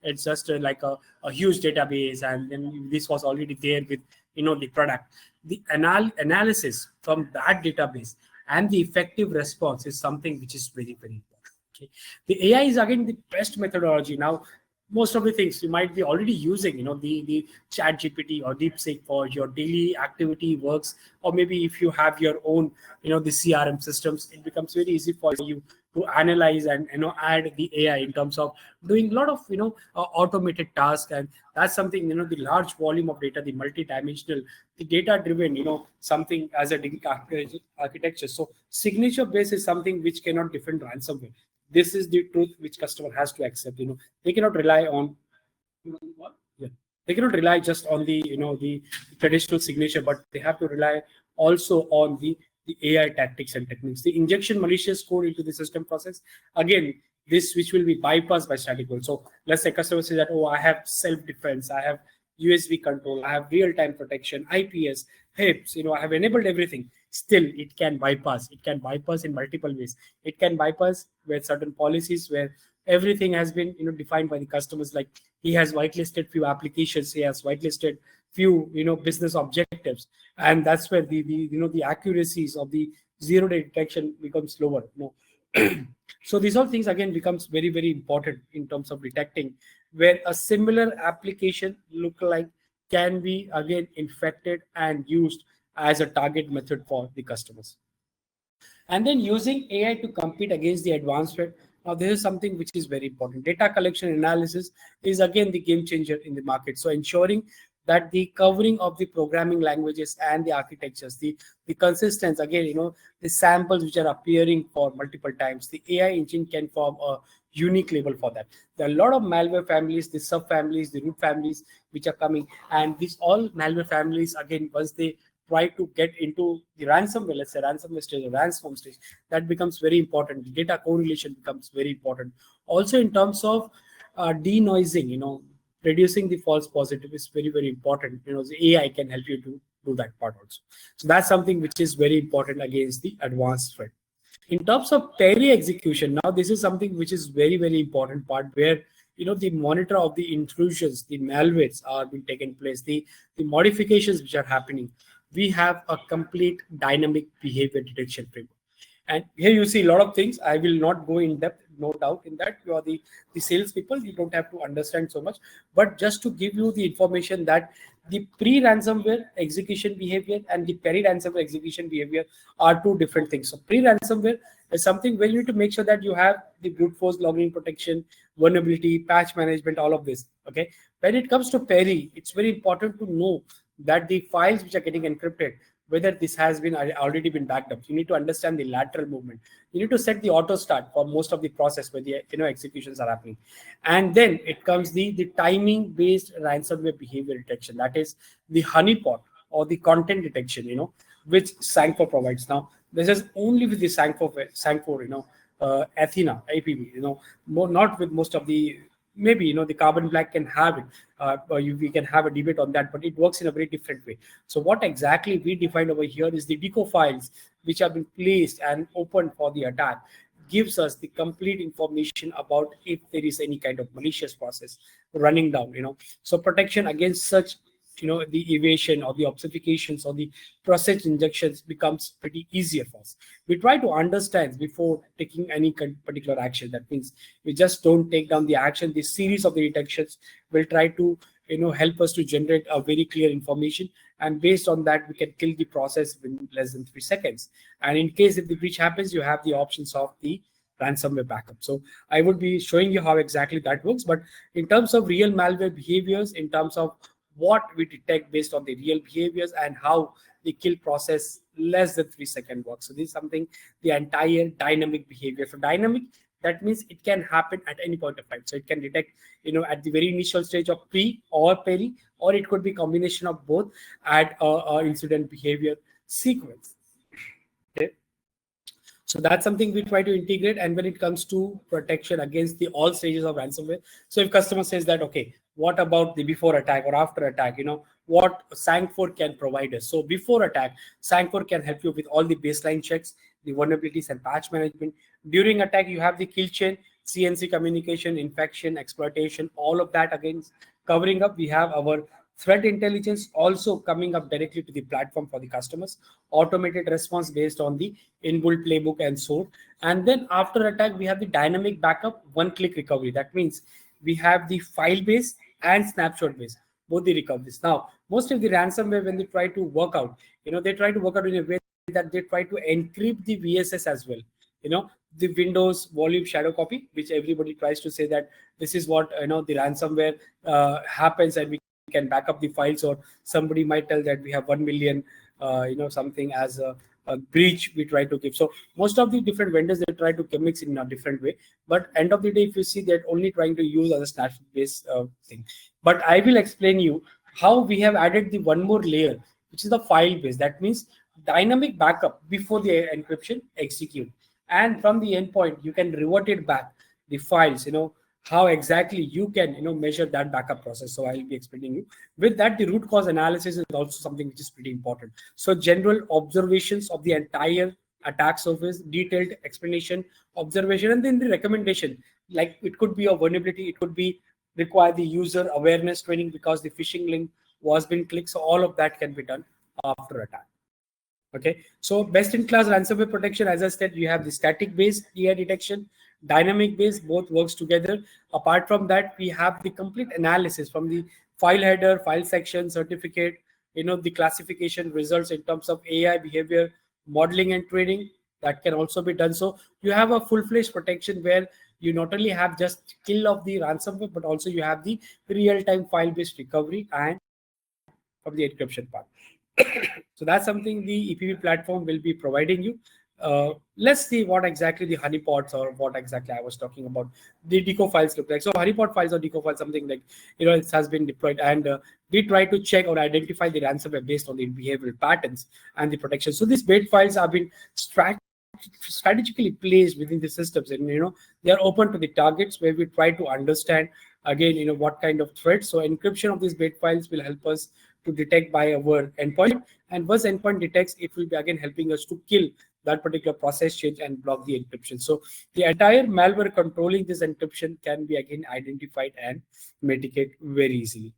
it's just like a huge database, and then this was already there with the product. The analysis from that database and the effective response is something which is very, very important. Okay. The AI is again the best methodology. Now, most of the things you might be already using, the chat GPT or DeepSeek for your daily activity works, or maybe if you have your own, the CRM systems, it becomes very easy for you to analyze and add the AI in terms of doing a lot of automated tasks. And that's something, the large volume of data, the multi-dimensional, the data driven, something as a digital architecture. So signature based is something which cannot defend ransomware. This is the truth which customer has to accept. They cannot rely on yeah. They cannot rely just on the traditional signature, but they have to rely also on the AI tactics and techniques. The injection malicious code into the system process, again, this which will be bypassed by static code. So let's say customer says that, oh, I have self-defense, I have USB control, I have real-time protection, IPS, HIPS, I have enabled everything. Still, it can bypass. It can bypass in multiple ways. It can bypass with certain policies where everything has been defined by the customers. Like he has whitelisted few applications, he has whitelisted few business objectives, and that's where the accuracies of the zero-day detection becomes lower. So these all things again becomes very, very important in terms of detecting where a similar application lookalike can be again infected and used as a target method for the customers. And then using AI to compete against the advanced threat. Now, this is something which is very important. Data collection analysis is again the game changer in the market. So ensuring that the covering of the programming languages and the architectures, the consistency, again, the samples which are appearing for multiple times, the AI engine can form a unique label for that. There are a lot of malware families, the subfamilies, the root families which are coming, and these all malware families, again, once they try to get into the ransomware, let's say ransomware stage or ransom stage, that becomes very important. The data correlation becomes very important. Also, in terms of denoising, reducing the false positive is very, very important. The AI can help you to do that part also. So that's something which is very important against the advanced threat. In terms of Perry execution, now this is something which is very, very important part where the monitor of the intrusions, the malwares are being taken place, the modifications which are happening. We have a complete dynamic behavior detection framework. And here you see a lot of things. I will not go in depth, no doubt in that. You are the sales people, you don't have to understand so much. But just to give you the information that the pre-ransomware execution behavior and the peri-ransomware execution behavior are two different things. So pre-ransomware is something where you need to make sure that you have the brute force logging protection, vulnerability, patch management, all of this. Okay. When it comes to peri, it's very important to know that the files which are getting encrypted, whether this has been already been backed up. You need to understand the lateral movement. You need to set the auto start for most of the process where the executions are happening. And then it comes the timing based ransomware behavior detection. That is the honeypot or the content detection, which Sangfor provides. Now, this is only with the Sangfor, Athena APB, not with most of the. Maybe the carbon black can have it, we can have a debate on that, but it works in a very different way. So what exactly we defined over here is the deco files which have been placed and opened for the attack gives us the complete information about if there is any kind of malicious process running down. So protection against such the evasion or the obfuscations or the process injections becomes pretty easier for us. We try to understand before taking any particular action. That means we just don't take down the action. The series of the detections will try to help us to generate a very clear information, and based on that we can kill the process in less than 3 seconds. And in case if the breach happens, you have the options of the ransomware backup. So I would be showing you how exactly that works. But in terms of real malware behaviors, in terms of what we detect based on the real behaviors and how the kill process less than 3 second works. So this is something, the entire dynamic behavior. So dynamic, that means it can happen at any point of time. So it can detect, at the very initial stage of pre or peri, or it could be combination of both at a incident behavior sequence. Okay. So that's something we try to integrate. And when it comes to protection against the all stages of ransomware, so if customer says that, okay, what about the before attack or after attack? what Sangfor can provide us. So before attack, Sangfor can help you with all the baseline checks, the vulnerabilities and patch management. During attack, you have the kill chain, CNC communication, infection, exploitation, all of that again covering up. We have our threat intelligence also coming up directly to the platform for the customers, automated response based on the inbuilt playbook and so. And then after attack, we have the dynamic backup, one-click recovery. That means we have the file-based and snapshot-based, both the recoveries. Now, most of the ransomware, when they try to work out, they try to work out in a way that they try to encrypt the VSS as well. The Windows volume shadow copy, which everybody tries to say that this is what the ransomware happens, and we can back up the files, or somebody might tell that we have 1 million something as a breach we try to give. So most of the different vendors, they try to mix in a different way, but end of the day, if you see, they're only trying to use as a snapshot based thing. But I will explain you how we have added the one more layer, which is the file based. That means dynamic backup before the encryption execute, and from the endpoint you can revert it back the files, how exactly you can measure that backup process. So I'll be explaining you. With that, the root cause analysis is also something which is pretty important. So general observations of the entire attack surface, detailed explanation, observation, and then the recommendation. Like it could be a vulnerability, it could be require the user awareness training because the phishing link was been clicked. So all of that can be done after attack. Okay, so best in class ransomware protection, as I said, you have the static based EI detection, dynamic based, both works together. Apart from that, we have the complete analysis from the file header, file section, certificate, the classification results in terms of AI behavior, modeling and training, that can also be done. So you have a full-fledged protection where you not only have just kill of the ransomware, but also you have the real-time file-based recovery and from the encryption part. So that's something the EPP platform will be providing you. Let's see what exactly the honeypots, or what exactly I was talking about, the deco files look like. So honeypot files or deco files, something like, it has been deployed, and we try to check or identify the ransomware based on the behavioral patterns and the protection. So these bait files have been strategically placed within the systems, and they are open to the targets where we try to understand again what kind of threats. So encryption of these bait files will help us to detect by our endpoint, and once endpoint detects, it will be again helping us to kill that particular process change and block the encryption. So the entire malware controlling this encryption can be again identified and mitigate very easily.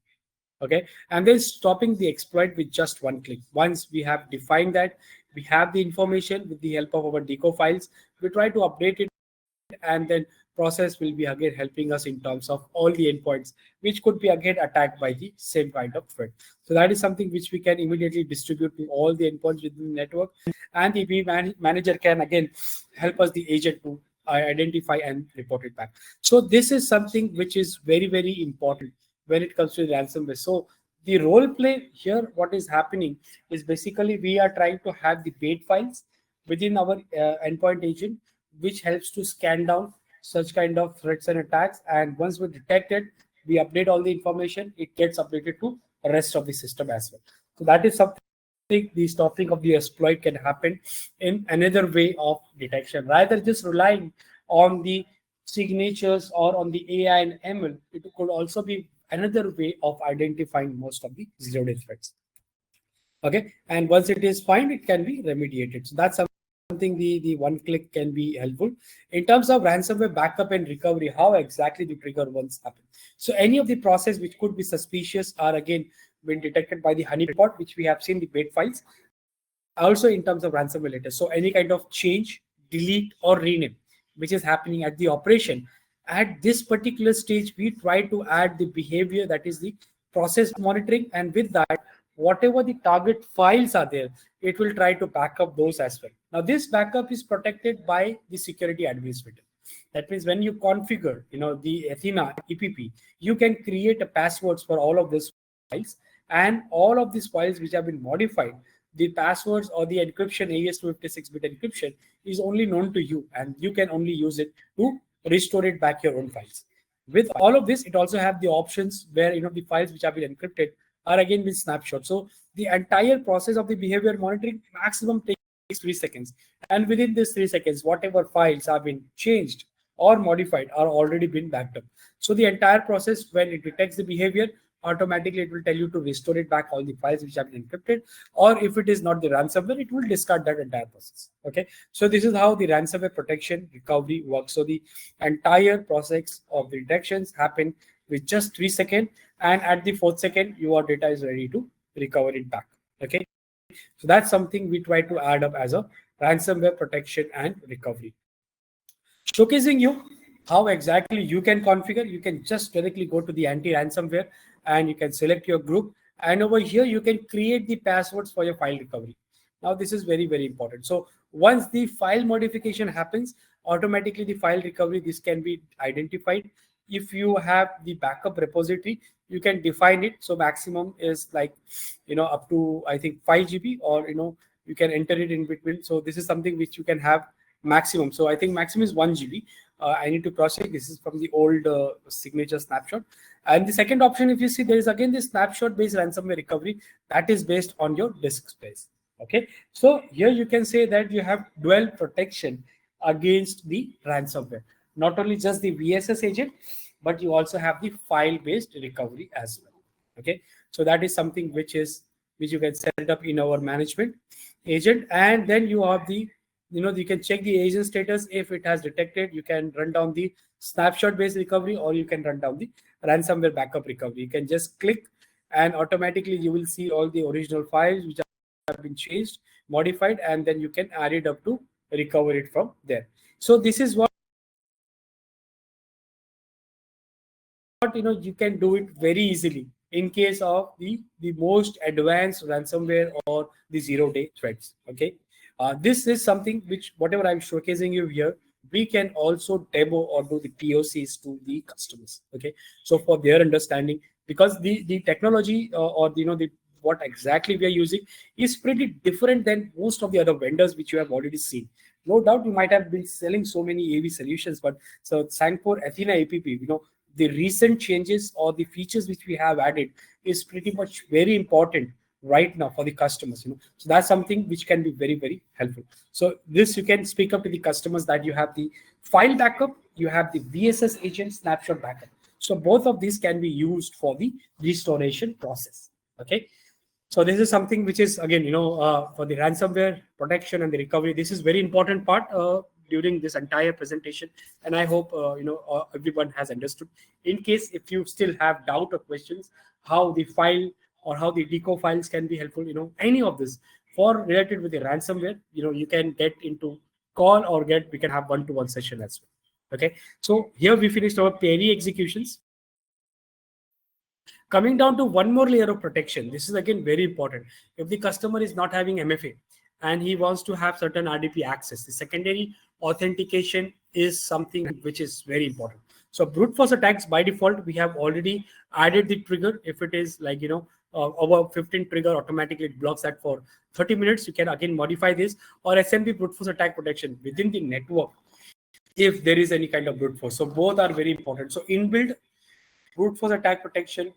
Okay, and then stopping the exploit with just one click. Once we have defined that, we have the information with the help of our deco files, we try to update it, and then process will be again helping us in terms of all the endpoints which could be again attacked by the same kind of threat. So that is something which we can immediately distribute to all the endpoints within the network, and the EPP manager can again help us, the agent, to identify and report it back. So this is something which is very, very important when it comes to ransomware. So the role play here, what is happening is basically we are trying to have the bait files within our endpoint agent, which helps to scan down such kind of threats and attacks. And once we detect it, we update all the information. It gets updated to the rest of the system as well. So that is something, the stopping of the exploit can happen in another way of detection, rather just relying on the signatures or on the AI and ML. It could also be another way of identifying most of the zero-day threats. Okay, and once it is found, it can be remediated. So that's something the one click can be helpful. In terms of ransomware backup and recovery, how exactly the trigger once happen. So any of the process which could be suspicious are again been detected by the honeypot, which we have seen the bait files. Also in terms of ransomware letters, so any kind of change, delete, or rename which is happening at the operation, at this particular stage we try to add the behavior, that is the process monitoring, and with that, whatever the target files are there, it will try to back up those as well. Now this backup is protected by the security administrator. That means when you configure the Athena EPP, you can create a passwords for all of these files, and all of these files which have been modified, the passwords or the encryption, AES-256-bit encryption, is only known to you, and you can only use it to restore it back your own files. With all of this, it also have the options where the files which have been encrypted are again with snapshot. So the entire process of the behavior monitoring maximum takes 3 seconds, and within this 3 seconds, whatever files have been changed or modified are already been backed up. So the entire process, when it detects the behavior, automatically it will tell you to restore it back all the files which have been encrypted, or if it is not the ransomware, it will discard that entire process. Okay, so this is how the ransomware protection recovery works. So the entire process of the detections happen with just 3 seconds, and at the 4th second your data is ready to recover it back. Okay, so that's something we try to add up as a ransomware protection and recovery. Showcasing you how exactly you can configure. You can just directly go to the anti-ransomware and you can select your group, and over here you can create the passwords for your file recovery. Now this is very, very important. So once the file modification happens, automatically the file recovery, this can be identified. If you have the backup repository, you can define it. So maximum is like, up to I think 5 GB, or you can enter it in between. So this is something which you can have maximum. So I think maximum is 1 GB. I need to cross check. This is from the old signature snapshot. And the second option, if you see, there is again this snapshot based ransomware recovery that is based on your disk space. Okay, so here you can say that you have dual protection against the ransomware, not only just the VSS agent, but you also have the file based recovery as well. Okay, so that is something which you can set up in our management agent. And then you have the, you can check the agent status. If it has detected, you can run down the snapshot based recovery, or you can run down the ransomware backup recovery. You can just click and automatically you will see all the original files which have been changed, modified, and then you can add it up to recover it from there. So this is what you can do it very easily in case of the most advanced ransomware or the 0-day threats. Okay, this is something which, whatever I'm showcasing you here, we can also demo or do the POCs to the customers. Okay, so for their understanding, because the technology or the what exactly we are using is pretty different than most of the other vendors which you have already seen. No doubt you might have been selling so many AV solutions, but so Sangfor Athena APP, the recent changes or the features which we have added is pretty much very important right now for the customers. So that's something which can be very, very helpful. So this, you can speak up to the customers that you have the file backup, you have the VSS agent snapshot backup. So both of these can be used for the restoration process. Okay, so this is something which is again, for the ransomware protection and the recovery. This is very important part during this entire presentation, and I hope everyone has understood. In case if you still have doubt or questions, how the file or how the deco files can be helpful, any of this for related with the ransomware, you can get into call or we can have one-to-one session as well. Okay, so here we finished our PERI executions. Coming down to one more layer of protection, this is again very important. If the customer is not having MFA and he wants to have certain RDP access, the secondary authentication is something which is very important. So brute force attacks, by default, we have already added the trigger. If it is like, over 15 trigger, automatically it blocks that for 30 minutes. You can again modify this, or SMB brute force attack protection within the network if there is any kind of brute force. So both are very important. So inbuilt brute force attack protection,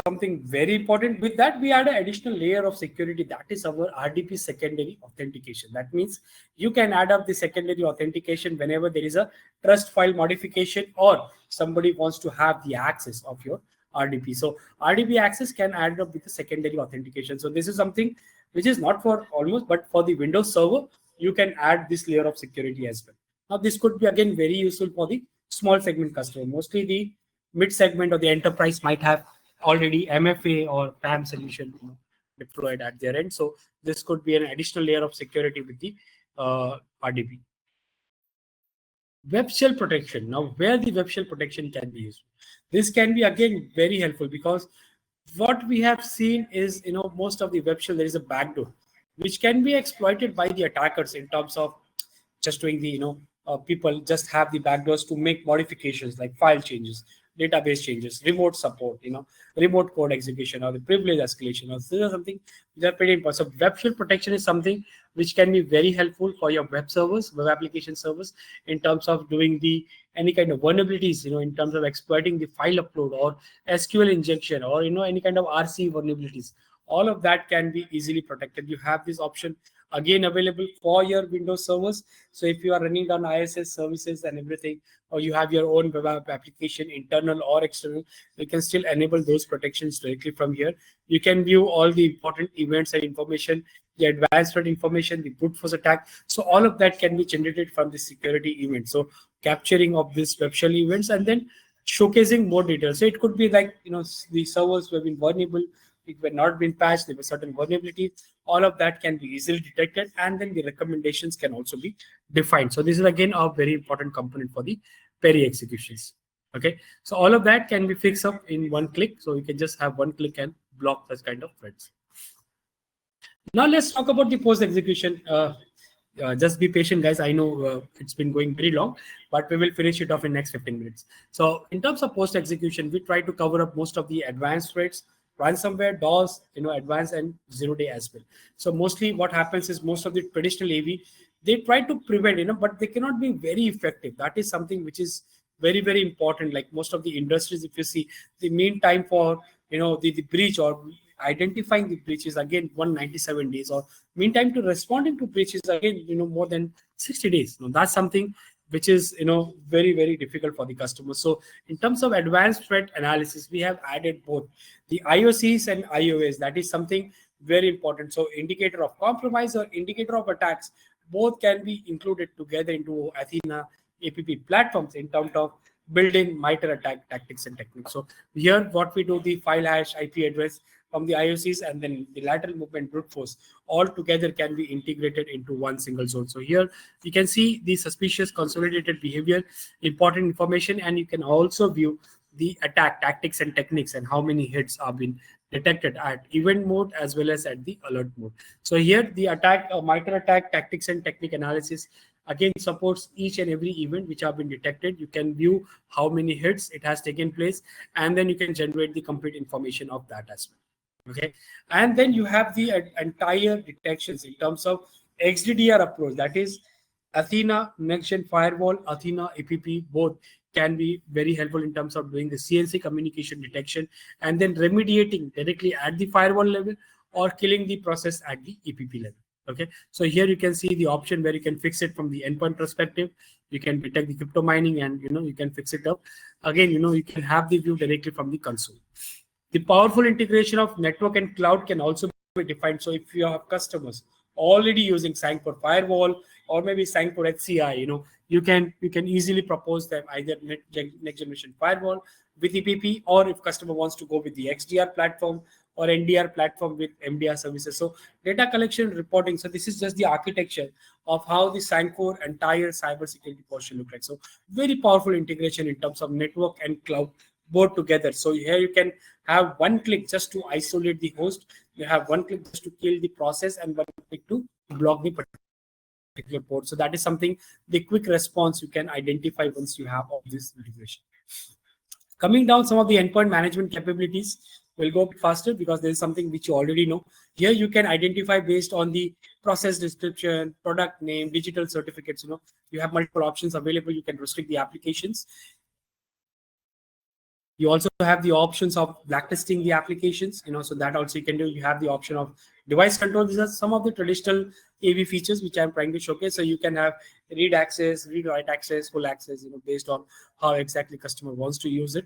something very important. With that, we add an additional layer of security, that is our RDP secondary authentication. That means you can add up the secondary authentication whenever there is a trust file modification or somebody wants to have the access of your RDP. So RDP access can add up with the secondary authentication. So this is something which is not for almost, but for the Windows server, you can add this layer of security as well. Now this could be again very useful for the small segment customer. Mostly the mid segment or the enterprise might have already MFA or PAM solution deployed at their end. So this could be an additional layer of security with the RDP. Web shell protection. Now, where the web shell protection can be used, this can be again very helpful, because what we have seen is, most of the web shell, there is a backdoor which can be exploited by the attackers in terms of just doing the, people just have the backdoors to make modifications like file changes, database changes, remote support, remote code execution, or the privilege escalation. Or this is something which are pretty important. So web shell protection is something which can be very helpful for your web servers, web application servers, in terms of doing any kind of vulnerabilities, in terms of exploiting the file upload or SQL injection, or any kind of RC vulnerabilities. All of that can be easily protected. You have this option again available for your Windows servers. So if you are running on ISS services and everything, or you have your own web app application, internal or external, you can still enable those protections directly from here. You can view all the important events and information, the advanced threat information, the brute force attack. So all of that can be generated from the security event. So capturing of these web shell events and then showcasing more details. So it could be like, the servers were been vulnerable, it were not been patched, there were certain vulnerabilities. All of that can be easily detected, and then the recommendations can also be defined. So this is again a very important component for the Perry executions. Okay, so all of that can be fixed up in one click. So you can just have one click and block such kind of threats. Now let's talk about the post execution. Just be patient, guys. I know it's been going very long, but we will finish it off in next 15 minutes. So in terms of post execution, we try to cover up most of the advanced threats, ransomware, DOS, advanced and 0-day as well. So mostly what happens is most of the traditional AV, they try to prevent, but they cannot be very effective. That is something which is very, very important. Like most of the industries, if you see, the mean time for, the breach or identifying the breaches again 197 days, or meantime to responding to breaches again more than 60 days. Now, that's something which is very, very difficult for the customer. So in terms of advanced threat analysis, we have added both the IOCs and IOAs. That is something very important. So indicator of compromise or indicator of attacks, both can be included together into Athena APP platforms in terms of building MITRE attack tactics and techniques. So here what we do, the file hash, IP address from the IOCs, and then the lateral movement brute force all together can be integrated into one single zone. So here you can see the suspicious consolidated behavior, important information, and you can also view the attack tactics and techniques and how many hits are being detected at event mode as well as at the alert mode. So here the attack, MITRE attack tactics and technique analysis again supports each and every event which have been detected. You can view how many hits it has taken place, and then you can generate the complete information of that as well. Okay, and then you have the entire detections in terms of XDDR approach. That is Athena Next Gen Firewall, Athena APP, both can be very helpful in terms of doing the CNC communication detection and then remediating directly at the firewall level or killing the process at the APP level. Okay, so here you can see the option where you can fix it from the endpoint perspective. You can detect the crypto mining, and you can fix it up. Again, you can have the view directly from the console. The powerful integration of network and cloud can also be defined. So if you have customers already using Sangfor Firewall or maybe Sangfor HCI, you can easily propose them either next generation firewall with EPP, or if customer wants to go with the XDR platform or NDR platform with MDR services. So data collection reporting. So this is just the architecture of how the Sangfor entire cybersecurity portion look like. So very powerful integration in terms of network and cloud both together. So here you can have one click just to isolate the host. You have one click just to kill the process and one click to block the particular port. So that is something, the quick response you can identify once you have all this integration. Coming down, some of the endpoint management capabilities will go faster because there is something which you already know. Here you can identify based on the process description, product name, digital certificates. You have multiple options available. You can restrict the applications. You also have the options of blacklisting the applications, so that also you can do. You have the option of device control. These are some of the traditional AV features which I'm trying to showcase. So you can have read access, read write access, full access, based on how exactly customer wants to use it.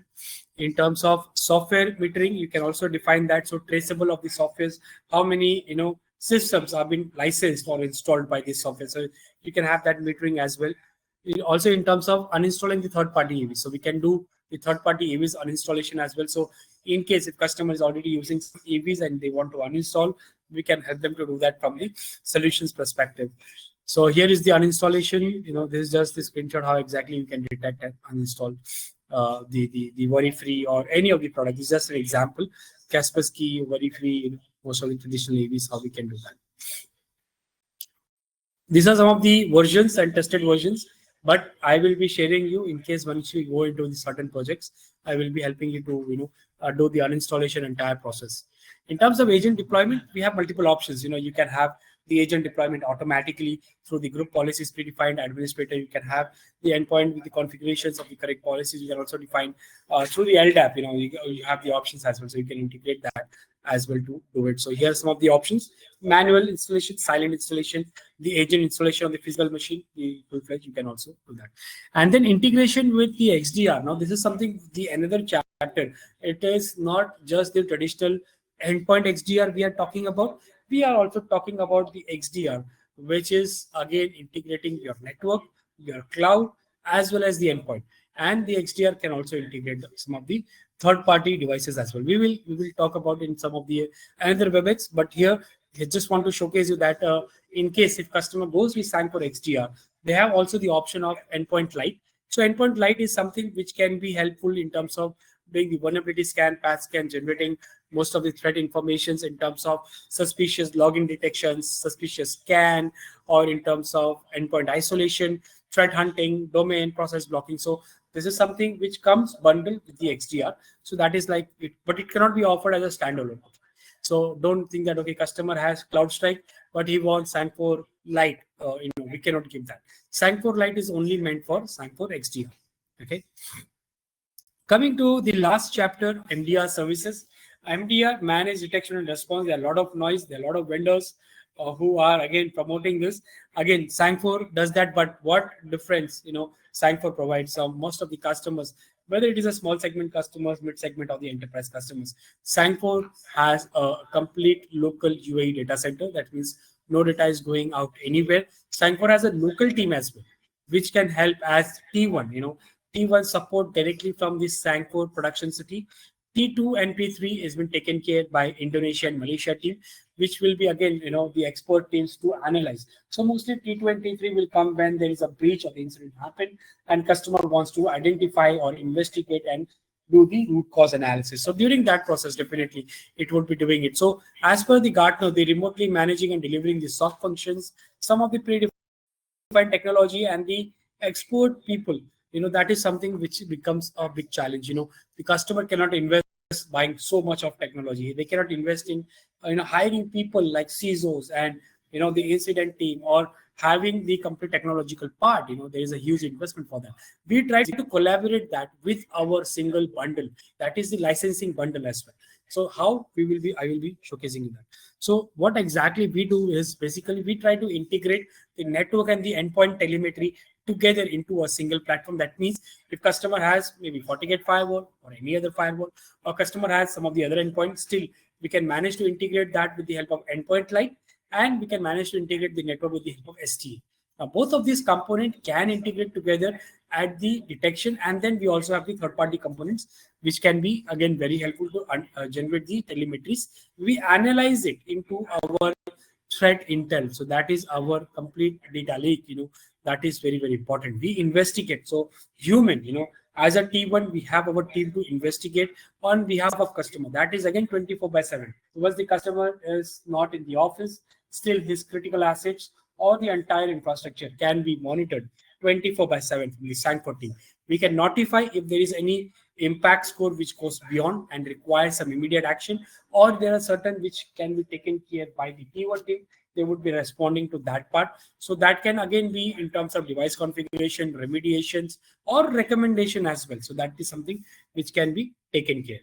In terms of software metering, you can also define that. So traceable of the softwares, how many, systems have been licensed or installed by this software. So you can have that metering as well. Also in terms of uninstalling the third-party AV. So we can do the third-party AVs uninstallation as well. So in case if customer is already using some AVs and they want to uninstall, we can help them to do that from the solutions perspective. So here is the uninstallation. This is just the screenshot how exactly you can detect and uninstall the worry-free or any of the products. This is just an example. Kaspersky, worry-free, most of the traditional AVs, how we can do that. These are some of the versions and tested versions. But I will be sharing you in case once you go into the certain projects, I will be helping you to do the uninstallation entire process. In terms of agent deployment, we have multiple options. You can have the agent deployment automatically through the group policies predefined administrator. You can have the endpoint with the configurations of the correct policies. You can also define through the LDAP. You have the options as well, so you can integrate that as well to do it. So here are some of the options: manual installation, silent installation, the agent installation on the physical machine, the full-fledged. You can also do that. And then integration with the XDR. Now this is something, the another chapter. It is not just the traditional endpoint XDR we are talking about. We are also talking about the XDR, which is again integrating your network, your cloud, as well as the endpoint. And the XDR can also integrate some of the third-party devices as well. We will talk about in some of the another WebEx, but here I just want to showcase you that in case if customer goes with Sangfor XDR, they have also the option of endpoint light. So endpoint light is something which can be helpful in terms of doing the vulnerability scan, path scan, generating most of the threat informations in terms of suspicious login detections, suspicious scan, or in terms of endpoint isolation, threat hunting, domain process blocking. So this is something which comes bundled with the XDR. So that is like it, but it cannot be offered as a standalone. So don't think that, okay, customer has CloudStrike, but he wants Sangfor Lite. We cannot give that. Sangfor Lite is only meant for Sangfor XDR. Okay. Coming to the last chapter, MDR services. MDR, managed detection and response. There are a lot of noise. There are a lot of vendors who are again promoting this. Again, Sangfor does that, but what difference, Sangfor provides most of the customers, whether it is a small segment customers, mid segment, or the enterprise customers. Sangfor has a complete local UAE data center. That means no data is going out anywhere. Sangfor has a local team as well, which can help as T1. T1 support directly from the Sangfor production city. T2 and P3 has been taken care by Indonesia and Malaysia team, which will be again, the expert teams to analyze. So mostly T2 and T3 will come when there is a breach or the incident happen and customer wants to identify or investigate and do the root cause analysis. So during that process, definitely it would be doing it. So as per the Gartner, they remotely managing and delivering the SOC functions, some of the predefined technology and the expert people. That is something which becomes a big challenge. The customer cannot invest buying so much of technology. They cannot invest in hiring people like CISOs and the incident team, or having the complete technological part. There is a huge investment for that. We try to collaborate that with our single bundle, that is the licensing bundle as well. So how I will be showcasing that. So what exactly we do is basically we try to integrate the network and the endpoint telemetry together into a single platform. That means if customer has maybe FortiGate firewall or any other firewall, or customer has some of the other endpoints, still we can manage to integrate that with the help of endpoint light, and we can manage to integrate the network with the help of STA. Now both of these components can integrate together at the detection, and then we also have the third-party components which can be again very helpful to generate the telemetries. We analyze it into our threat intel. So that is our complete data lake. That is very, very important. We investigate. So human, as a T1, we have our team to investigate on behalf of customer. That is again 24/7. Once the customer is not in the office, still his critical assets or the entire infrastructure can be monitored 24/7 from the Sangfor team. We can notify if there is any impact score which goes beyond and requires some immediate action, or there are certain which can be taken care by the T1 team. They would be responding to that part. So that can again be in terms of device configuration, remediations, or recommendation as well. So that is something which can be taken care.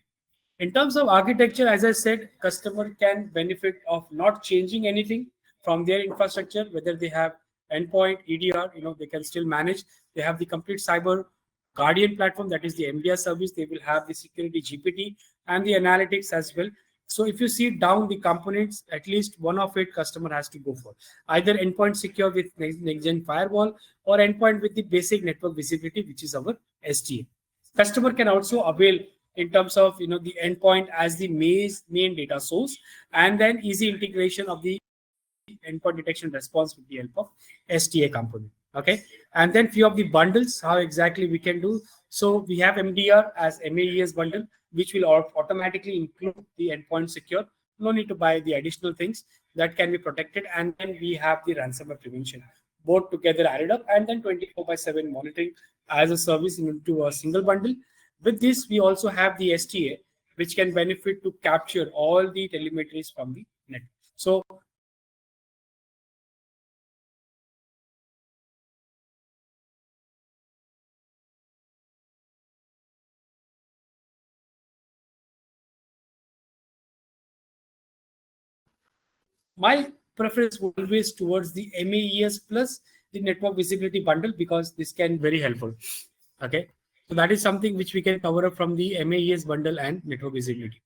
In terms of architecture, as I said, customer can benefit of not changing anything from their infrastructure, whether they have endpoint, EDR, they can still manage. They have the complete cyber guardian platform, that is the MDR service. They will have the security GPT and the analytics as well. So if you see down the components, at least one of it customer has to go for. Either endpoint secure with next-gen firewall, or endpoint with the basic network visibility, which is our STA. Customer can also avail in terms of the endpoint as the main data source, and then easy integration of the endpoint detection response with the help of STA component. Okay, and then few of the bundles, how exactly we can do. So we have MDR as MAES bundle, which will automatically include the endpoint secure. No need to buy the additional things that can be protected. And then we have the ransomware prevention, both together added up, and then 24/7 monitoring as a service into a single bundle. With this, we also have the STA, which can benefit to capture all the telemetries from the network. So My preference would always towards the MAES plus the network visibility bundle, because this can be very helpful. Okay, so that is something which we can cover up from the MAES bundle and network visibility.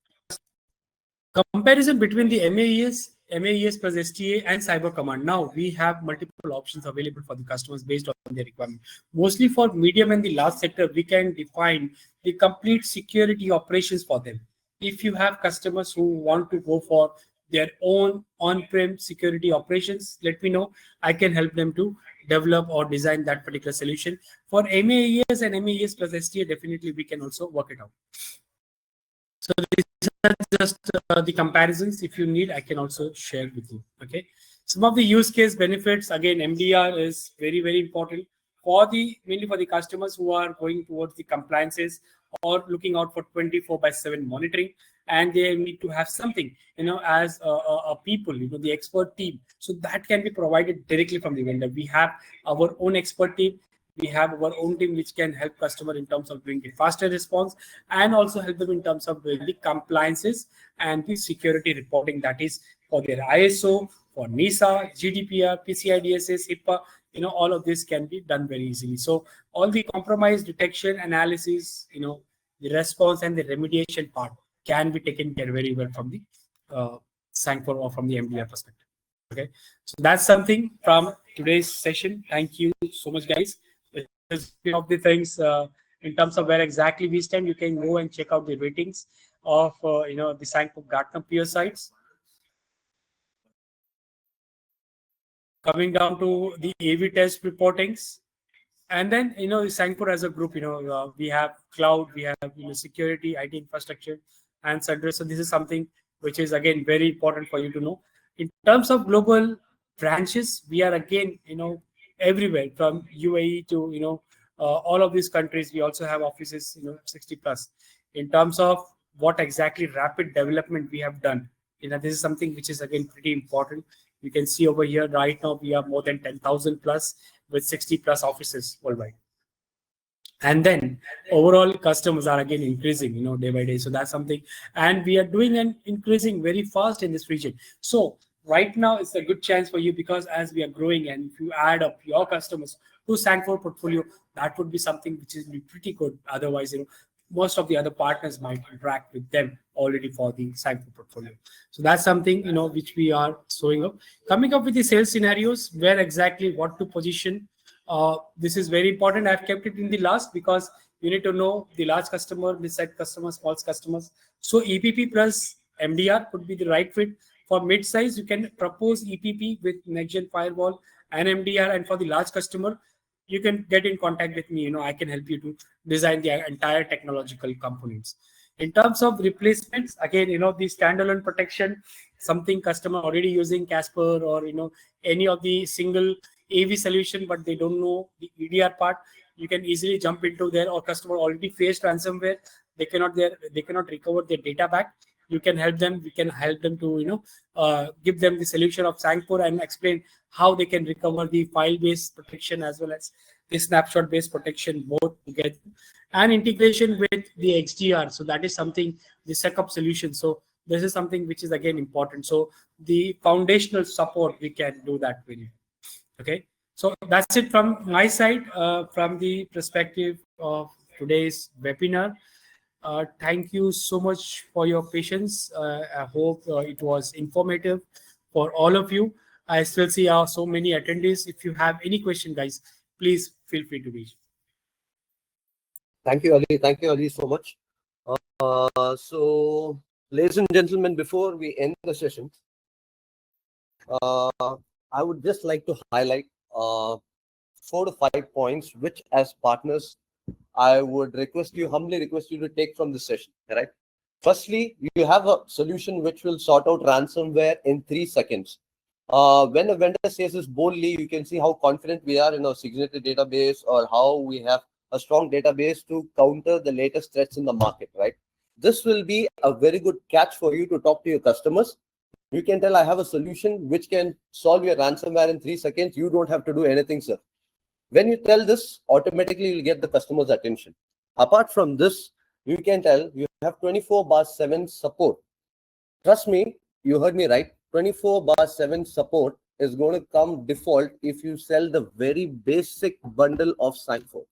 Comparison between the MAES plus STA and Cyber Command. Now we have multiple options available for the customers based on their requirement. Mostly for medium and the large sector, we can define the complete security operations for them. If you have customers who want to go for their own on-prem security operations, let me know. I can help them to develop or design that particular solution. For MAES and MAES plus STA, definitely we can also work it out. So these are just the comparisons. If you need, I can also share with you. Okay. Some of the use case benefits, again, MDR is very, very important for the mainly for the customers who are going towards the compliances or looking out for 24/7 monitoring, and they need to have something, as a people, the expert team. So that can be provided directly from the vendor. We have our own expert team. We have our own team which can help customer in terms of doing the faster response, and also help them in terms of doing the compliances and the security reporting, that is for their ISO, for NISA, GDPR, PCI DSS, HIPAA. All of this can be done very easily. So all the compromise detection, analysis, the response and the remediation part can be taken care very well from the Sangfor or from the MDR perspective. Okay, so that's something from today's session. Thank you so much, guys. Of the things in terms of where exactly we stand, you can go and check out the ratings of the Sangfor Gartner peer sites. Coming down to the AV test reportings, and then Sangfor as a group, we have cloud, we have security, IT infrastructure, and center. So this is something which is again very important for you to know. In terms of global branches, we are again everywhere from UAE to all of these countries. We also have offices 60 plus. In terms of what exactly rapid development we have done, this is something which is again pretty important. You can see over here right now we are more than 10,000 plus with 60 plus offices worldwide. And then overall customers are again increasing day by day. So that's something, and we are doing and increasing very fast in this region. So right now it's a good chance for you, because as we are growing, and if you add up your customers to Sangfor portfolio, that would be something which is pretty good. Otherwise, most of the other partners might interact with them already for the Sangfor portfolio. So that's something which we are showing up. Coming up with the sales scenarios, where exactly what to position. This is very important. I've kept it in the last because you need to know the large customer, mid-sized customers, small customers. So EPP plus MDR could be the right fit. For mid-size, you can propose EPP with next-gen firewall and MDR. And for the large customer, you can get in contact with me. I can help you to design the entire technological components. In terms of replacements, again, the standalone protection, something customer already using Casper or any of the single AV solution, but they don't know the EDR part. You can easily jump into there, or customer already faced ransomware. They cannot recover their data back. You can help them. We can help them to give them the solution of Sangfor and explain how they can recover the file-based protection as well as the snapshot-based protection, both together, and integration with the XDR. So that is something, the SecOps solution. So this is something which is again important. So the foundational support, we can do that with you. Okay, so that's it from my side, from the perspective of today's webinar. Thank you so much for your patience. I hope it was informative for all of you. I still see so many attendees. If you have any question, guys, please feel free to reach. Thank you, Ali. Thank you, Ali, so much. So, ladies and gentlemen, before we end the session, I would just like to highlight 4 to 5 points, which as partners, I would humbly request you to take from this session, right? Firstly, you have a solution which will sort out ransomware in 3 seconds. When a vendor says this boldly, you can see how confident we are in our signature database, or how we have a strong database to counter the latest threats in the market, right? This will be a very good catch for you to talk to your customers. You can tell, I have a solution which can solve your ransomware in 3 seconds. You don't have to do anything, sir. When you tell this, automatically you'll get the customer's attention. Apart from this, you can tell you have 24/7 support. Trust me, you heard me right. 24/7 support is going to come default if you sell the very basic bundle of Sangfor.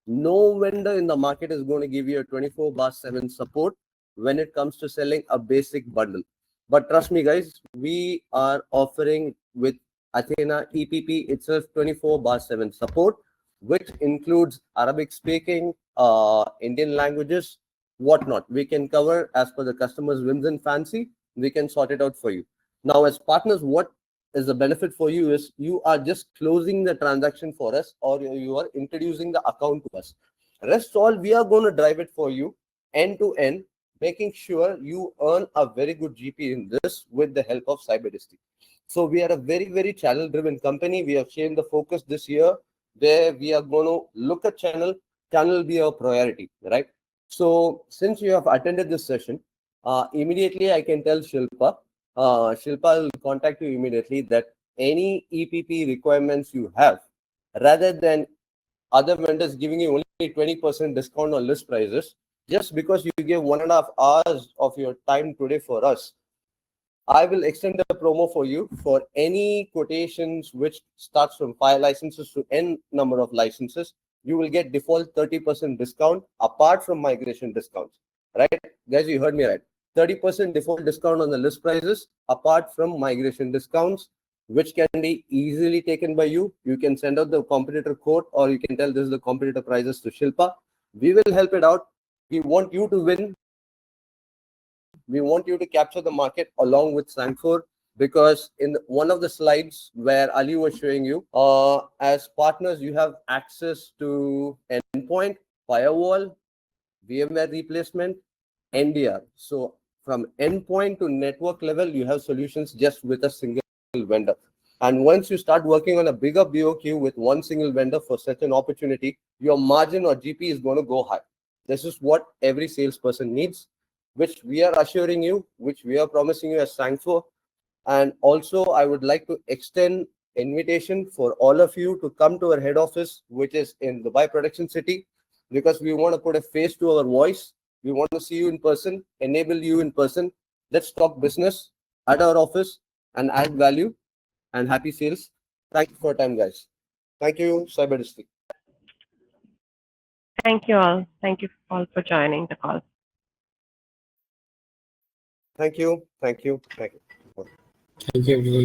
No vendor in the market is going to give you a 24/7 support when it comes to selling a basic bundle. But trust me, guys, we are offering with Athena EPP itself 24/7 support, which includes Arabic speaking, Indian languages, whatnot. We can cover as per the customer's whims and fancy. We can sort it out for you. Now, as partners, what is the benefit for you is you are just closing the transaction for us, or you are introducing the account to us. Rest all, we are going to drive it for you end to end, making sure you earn a very good GP in this with the help of CyberDisty. So we are a very, very channel driven company. We have changed the focus this year where we are going to look at channel will be our priority, right? So since you have attended this session, immediately I can tell Shilpa, Shilpa will contact you immediately that any EPP requirements you have, rather than other vendors giving you only 20% discount on list prices, just because you give 1.5 hours of your time today for us, I will extend the promo for you for any quotations which starts from 5 licenses to n number of licenses. You will get default 30% discount apart from migration discounts, right? Guys, you heard me right. 30% default discount on the list prices apart from migration discounts, which can be easily taken by you. You can send out the competitor quote, or you can tell this is the competitor prices to Shilpa. We will help it out. We want you to win. We want you to capture the market along with Sangfor, because in one of the slides where Ali was showing you, as partners, you have access to endpoint, firewall, VMware replacement, MDR. So from endpoint to network level, you have solutions just with a single vendor. And once you start working on a bigger BOQ with one single vendor for such an opportunity, your margin or GP is going to go high. This is what every salesperson needs, which we are assuring you, which we are promising you as Sangfor. And also, I would like to extend invitation for all of you to come to our head office, which is in Dubai Production City, because we want to put a face to our voice. We want to see you in person, enable you in person. Let's talk business at our office and add value, and happy sales. Thank you for your time, guys. Thank you, CyberDisty. Thank you all. Thank you all for joining the call. Thank you. Thank you. Thank you. Thank you, everyone.